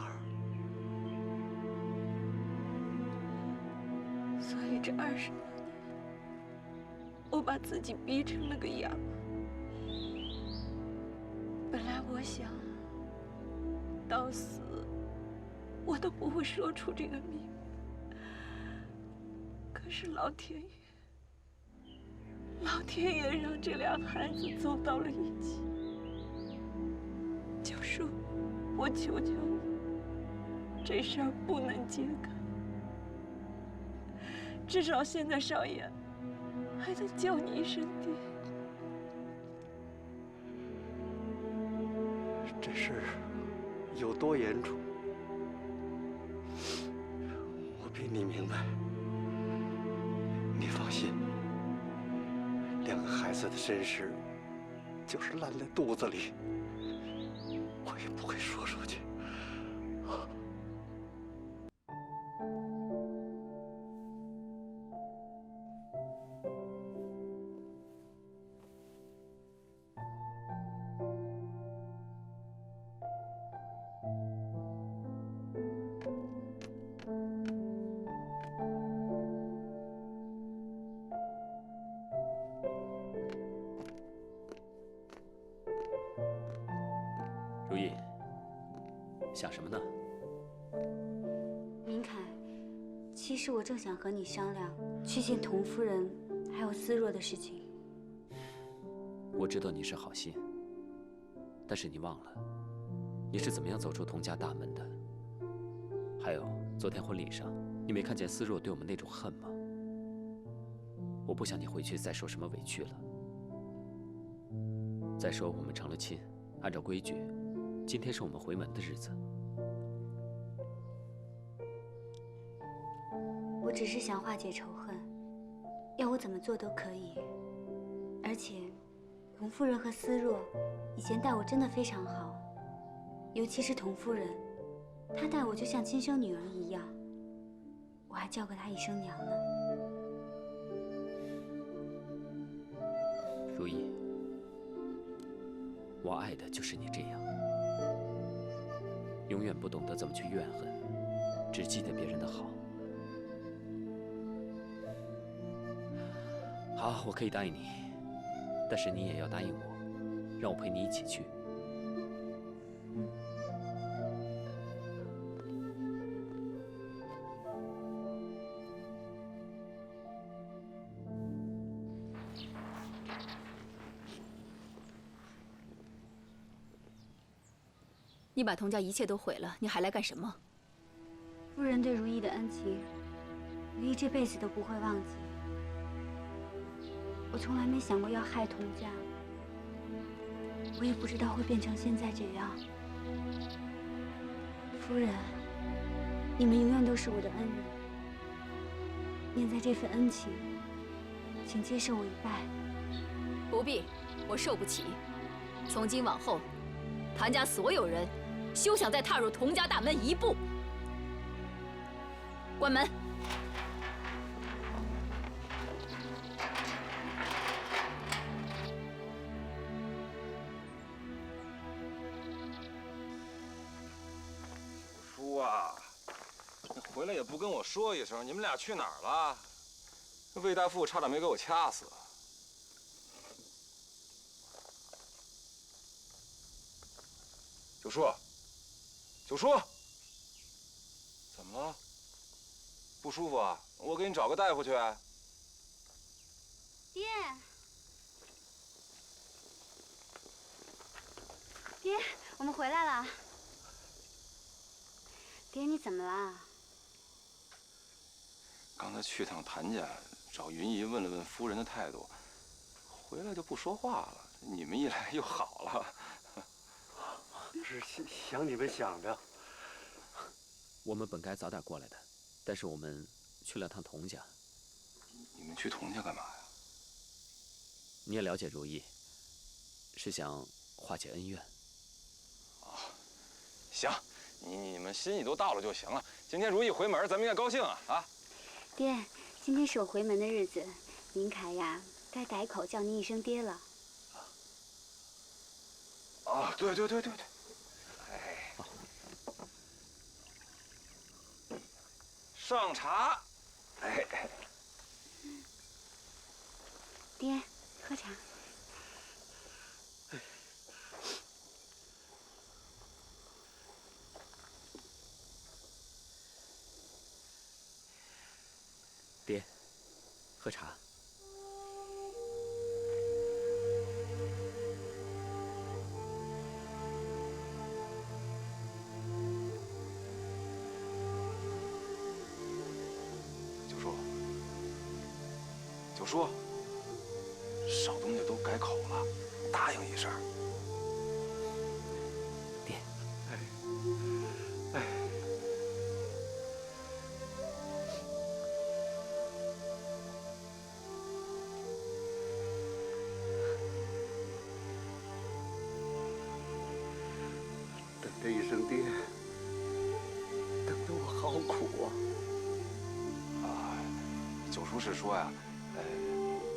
所以這20多年，我把自己逼成了個啞巴。本來我想，到死我都不會說出這個秘密。可是老天爺讓這倆孩子走到了一起。九叔，我求求你，這事兒不能揭開。至少現在少爺還得叫你一聲爹。有多嚴重，我比你明白。你放心，两个孩子的身世，就是烂在肚子里，我也不会说出去。如意，想什么呢？明凯，其实我正想和你商量去见童夫人还有思若的事情。我知道你是好心，但是你忘了，你是怎么样走出童家大门的？还有昨天婚礼上，你没看见思若对我们那种恨吗？我不想你回去再受什么委屈了。再说我们成了亲，按照规矩，今天是我们回门的日子。我只是想化解仇恨，要我怎么做都可以。而且，童夫人和思若以前待我真的非常好，尤其是童夫人，她待我就像亲生女儿一样，我还叫过她一声娘呢。如意，我爱的就是你这样，永远不懂得怎么去怨恨，只记得别人的好。好，我可以答应你，但是你也要答应我，让我陪你一起去。你把童家一切都毁了，你还来干什么？夫人对如意的恩情，如意这辈子都不会忘记。我从来没想过要害童家，我也不知道会变成现在这样。夫人，你们永远都是我的恩人，念在这份恩情，请接受我一拜。不必，我受不起。从今往后，谭家所有人休想再踏入童家大门一步。关门。叔啊，回来也不跟我说一声，你们俩去哪儿了？那魏大富差点没给我掐死。九叔，九叔，怎么了？不舒服啊？我给你找个大夫去。爹，爹，我们回来了。爹，你怎么了？刚才去趟谭家，找云姨问了问夫人的态度，回来就不说话了。你们一来又好了。是想你们想的。我们本该早点过来的，但是我们去了趟童家。你们去童家干嘛呀？你也了解如意，是想化解恩怨。啊，行，你们心意都到了就行了。今天如意回门，咱们应该高兴啊！啊，爹，今天是我回门的日子，明凯呀，该改口叫您一声爹了。啊，对。哎，上茶。哎，爹，喝茶。爹，喝茶。九叔，少东家都改口了，答应一声。爹，哎。哎，等这一声爹，等得我好苦啊！九叔是说呀，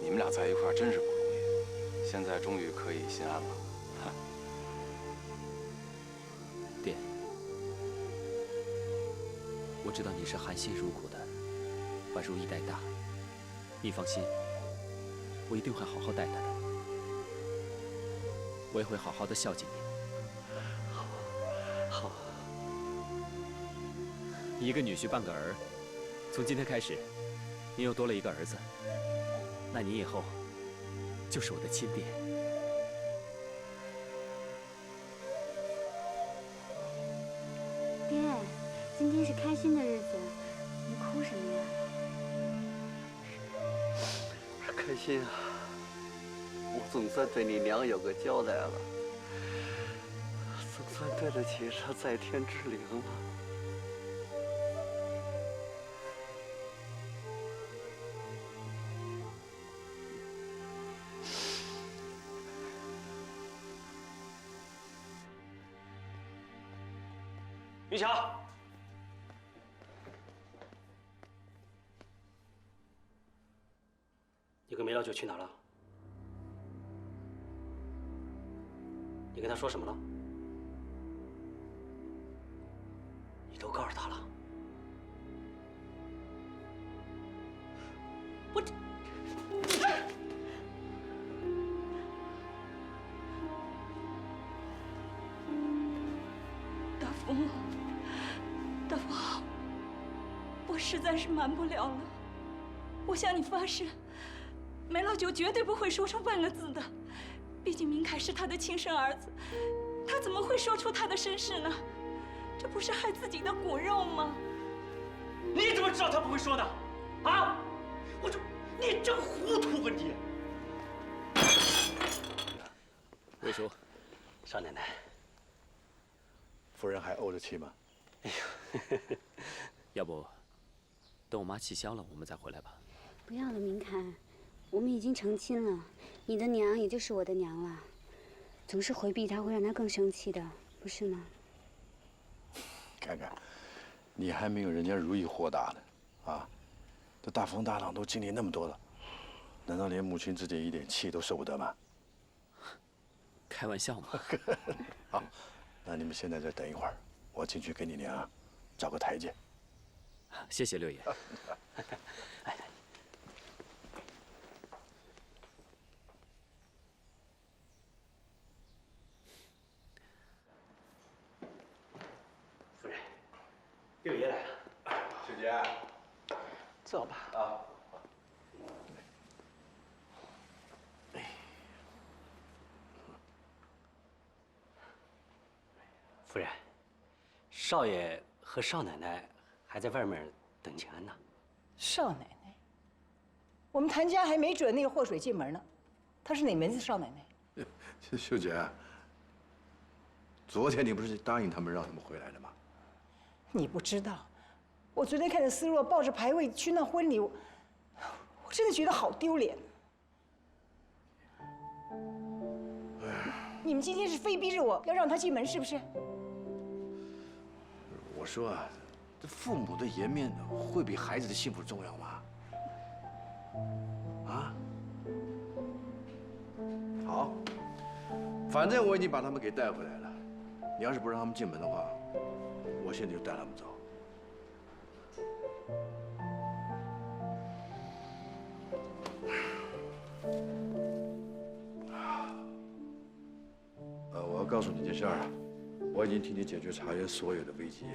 你们俩在一块儿真是不容易，现在终于可以心安了。爹，我知道你是含辛茹苦的把如意带大，你放心，我一定会好好待她的，我也会好好的孝敬你。好。一个女婿半个儿，从今天开始，你又多了一个儿子，那你以后就是我的亲爹。爹，今天是开心的日子，你哭什么呀？开心啊！我总算对你娘有个交代了，总算对得起她在天之灵了。于桥，你跟梅老九去哪儿了？你跟他说什么了？你都告诉他了？我这……大风，大风，我实在是瞒不了了。我向你发誓，梅老九绝对不会说出半个字的。毕竟明凯是他的亲生儿子，他怎么会说出他的身世呢？这不是害自己的骨肉吗？你怎么知道他不会说的？啊！我这，你真糊涂啊你！魏叔，少奶奶，夫人还怄着气吗？哎呦，要不等我妈气消了，我们再回来吧。不要了，明凯，我们已经成亲了，你的娘也就是我的娘了。总是回避她，会让她更生气的，不是吗？看看，你还没有人家如意豁达呢，啊！这大风大浪都经历那么多了，难道连母亲之间一点气都受不得吗？开玩笑嘛。好，那你们先在这等一会儿，我进去给你娘找个台阶。谢谢六爷。夫人，六爷来了。秀姐，坐吧。啊。夫人，少爷和少奶奶还在外面等请安呢。少奶奶，我们谭家还没准那个祸水进门呢。她是哪门子少奶奶？秀姐，昨天你不是答应他们让他们回来的吗？你不知道，我昨天看着思若抱着牌位去那婚礼，我真的觉得好丢脸。你们今天是非逼着我要让她进门，是不是？我说啊，这父母的颜面会比孩子的幸福重要吗？啊？好，反正我已经把他们给带回来了。你要是不让他们进门的话，我现在就带他们走。我要告诉你件事儿啊，我已经替你解决茶园所有的危机。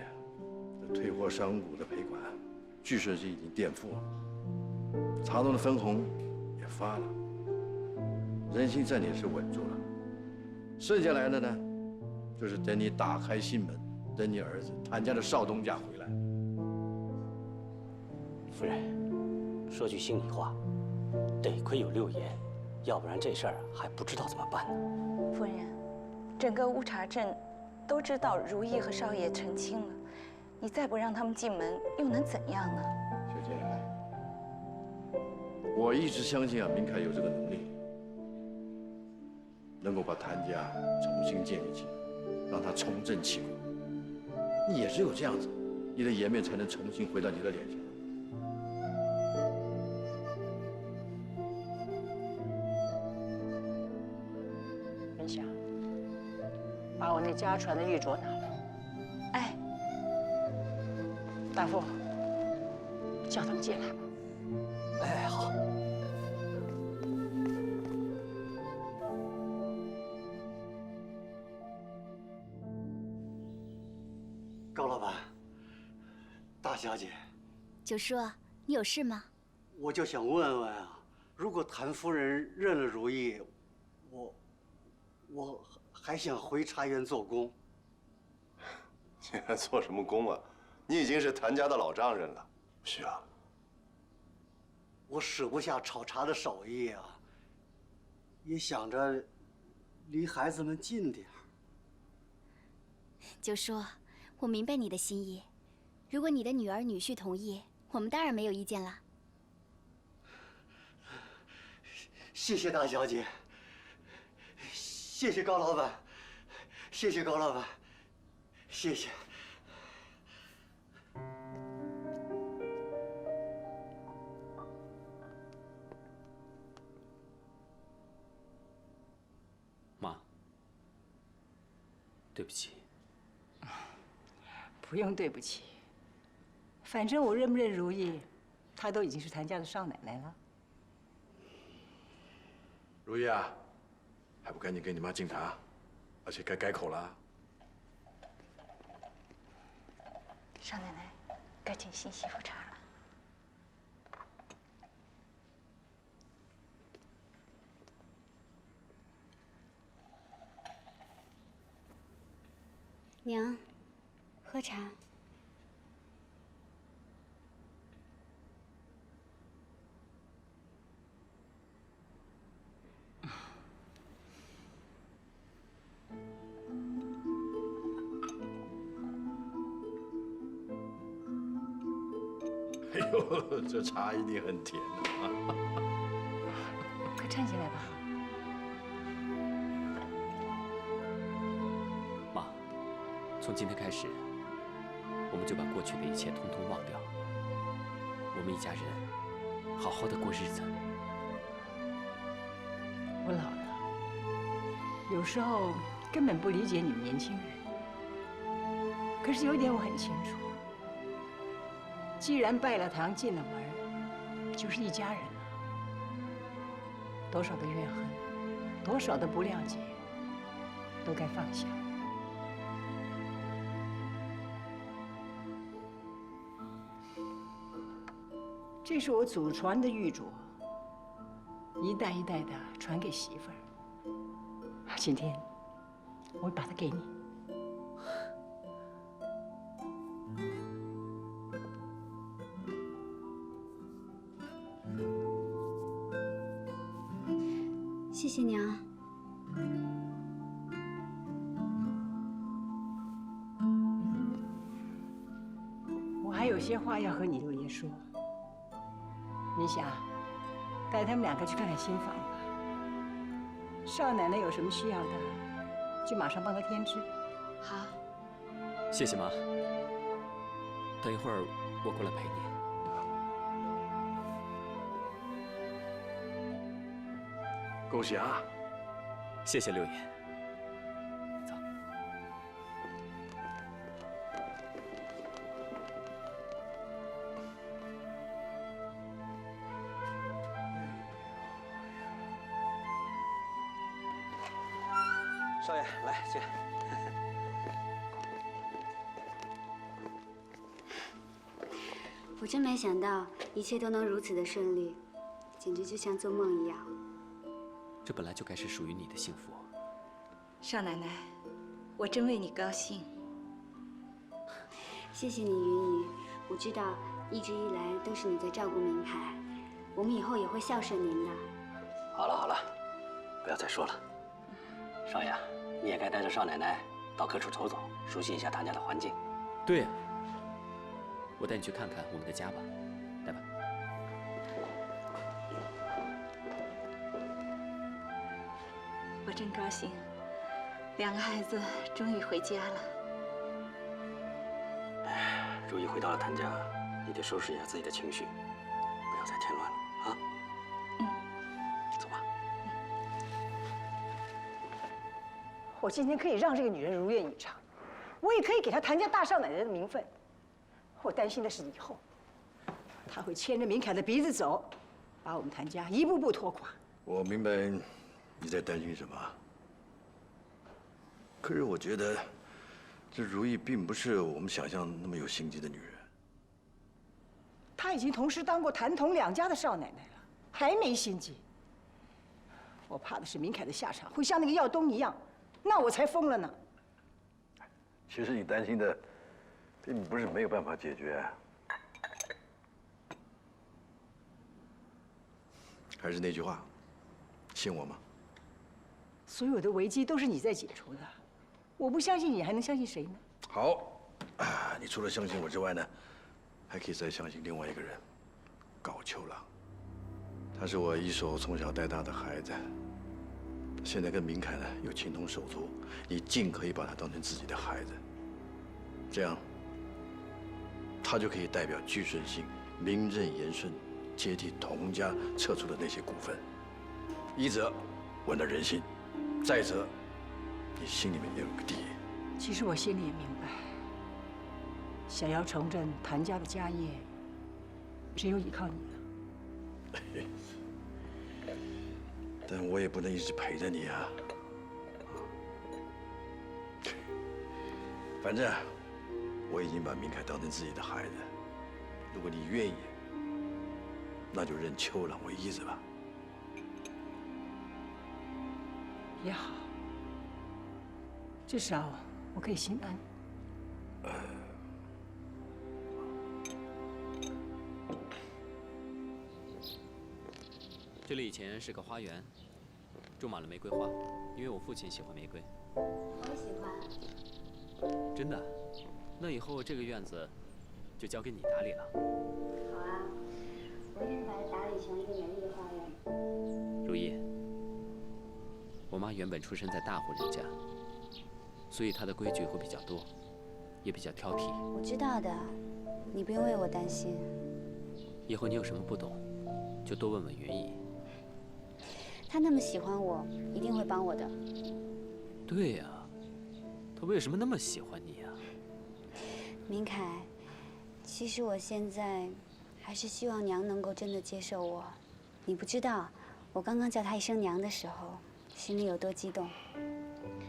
退货商贾的赔款，据说是已经垫付了，茶农的分红也发了，人心暂且是稳住了。剩下来的呢，就是等你打開心門，等你兒子谭家的少東家回來。夫人，說句心裡話，得虧有六爺，要不然這事兒還不知道怎麼辦呢。夫人，整個烏茶鎮都知道如意和少爺成親了。你再不让他们进门，又能怎样呢？小姐，我一直相信明凯有这个能力，能够把谭家重新建立起来，让他重振旗鼓。你也只有这样子，你的颜面才能重新回到你的脸上。云霞，把我那家传的玉镯拿来。哎，大夫，叫他们进来吧。哎，好。高老板，大小姐，九叔，你有事吗？我就想问问啊，如果谭夫人认了如意，我还想回茶园做工。你还做什么工啊？你已经是谭家的老丈人了，不需要了。我使不下炒茶的手艺啊，也想着离孩子们近点儿。九叔，我明白你的心意。如果你的女儿女婿同意，我们当然没有意见了。谢谢大小姐，谢谢高老板，谢谢高老板，谢谢。妈，对不起。不用对不起，反正我认不认如意，她都已经是谭家的少奶奶了。如意啊，还不赶紧给你妈敬茶，而且该改口了。少奶奶，该敬新媳妇茶了。娘，喝茶。哎呦，这茶一定很甜啊！快站起来吧。妈，从今天开始，我们就把过去的一切通通忘掉。我们一家人好好的过日子。我老了，有时候根本不理解你们年轻人。可是有一点我很清楚，既然拜了堂进了门，就是一家人了。多少的怨恨，多少的不谅解，都该放下。这是我祖传的玉镯，一代一代的传给媳妇儿。今天，我把它给你。谢谢娘。我还有些话要和你六爷说。明霞，带他们两个去看看新房吧。少奶奶有什么需要的，就马上帮她添置。好。谢谢妈。等一会儿我过来陪你。恭喜啊！谢谢六爷。走。少爷，来进。我真没想到一切都能如此的顺利，简直就像做梦一样。这本来就该是属于你的幸福。少奶奶，我真为你高兴。谢谢你，云姨。我知道一直以来都是你在照顾明凯，我们以后也会孝顺您的。好了好了，不要再说了。少爷，你也该带着少奶奶到各处走走，熟悉一下谭家的环境。对呀，我带你去看看我们的家吧，来吧。我真高兴，两个孩子终于回家了。如意回到了谭家，你得收拾一下自己的情绪，不要再添乱了啊。走吧。我今天可以让这个女人如愿以偿，我也可以给她谭家大少奶奶的名分。我担心的是以后，她会牵着明凯的鼻子走，把我们谭家一步步拖垮。我明白你在担心什么，可是我觉得这如意并不是我们想象那么有心机的女人。她已经同时当过谭童两家的少奶奶了，还没心机。我怕的是明凯的下场会像那个耀东一样，那我才疯了呢。其实你担心的，并不是没有办法解决，还是那句话，信我吗？所有的危机都是你在解除的，我不相信你，还能相信谁呢？好，你除了相信我之外呢，还可以再相信另外一个人，高秋郎。他是我一手从小带大的孩子，现在跟明凯呢又情同手足，你尽可以把他当成自己的孩子，这样，他就可以代表居顺兴名正言顺接替童家撤出的那些股份。一则稳了人心，再者你心里面也有个底。其實我心裡也明白，想要重振譚家的家業，只有依靠你了。但我也不能一直陪着你啊。反正我已經把明凱當成自己的孩子，如果你願意，那就認秋郎為義子吧。也好，至少我可以心安。这里以前是个花园，種滿了玫瑰花，因為我父親喜歡玫瑰。我也喜歡。真的？那以後這個院子就交給你打理了。好啊，我願意把它打理成一個美麗的花園。如意，我媽原本出生在大戶人家，所以她的規矩會比較多，也比較挑剔。我知道的，你不用為我擔心。以後你有什麼不懂，就多問問雲姨。他那麼喜歡我，一定會幫我的。對呀，他為什麼那麼喜歡你呀？明凱，其實我現在還是希望娘能夠真的接受我。你不知道，我剛剛叫她一聲娘的時候，心裡有多激動。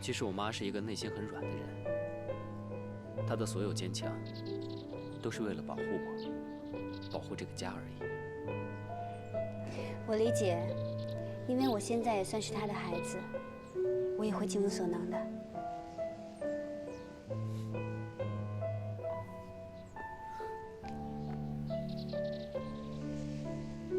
其實我媽是一個內心很軟的人，她的所有堅強，都是為了保護我，保護這個家而已。我理解，因為我現在也算是她的孩子，我也會盡我所能的。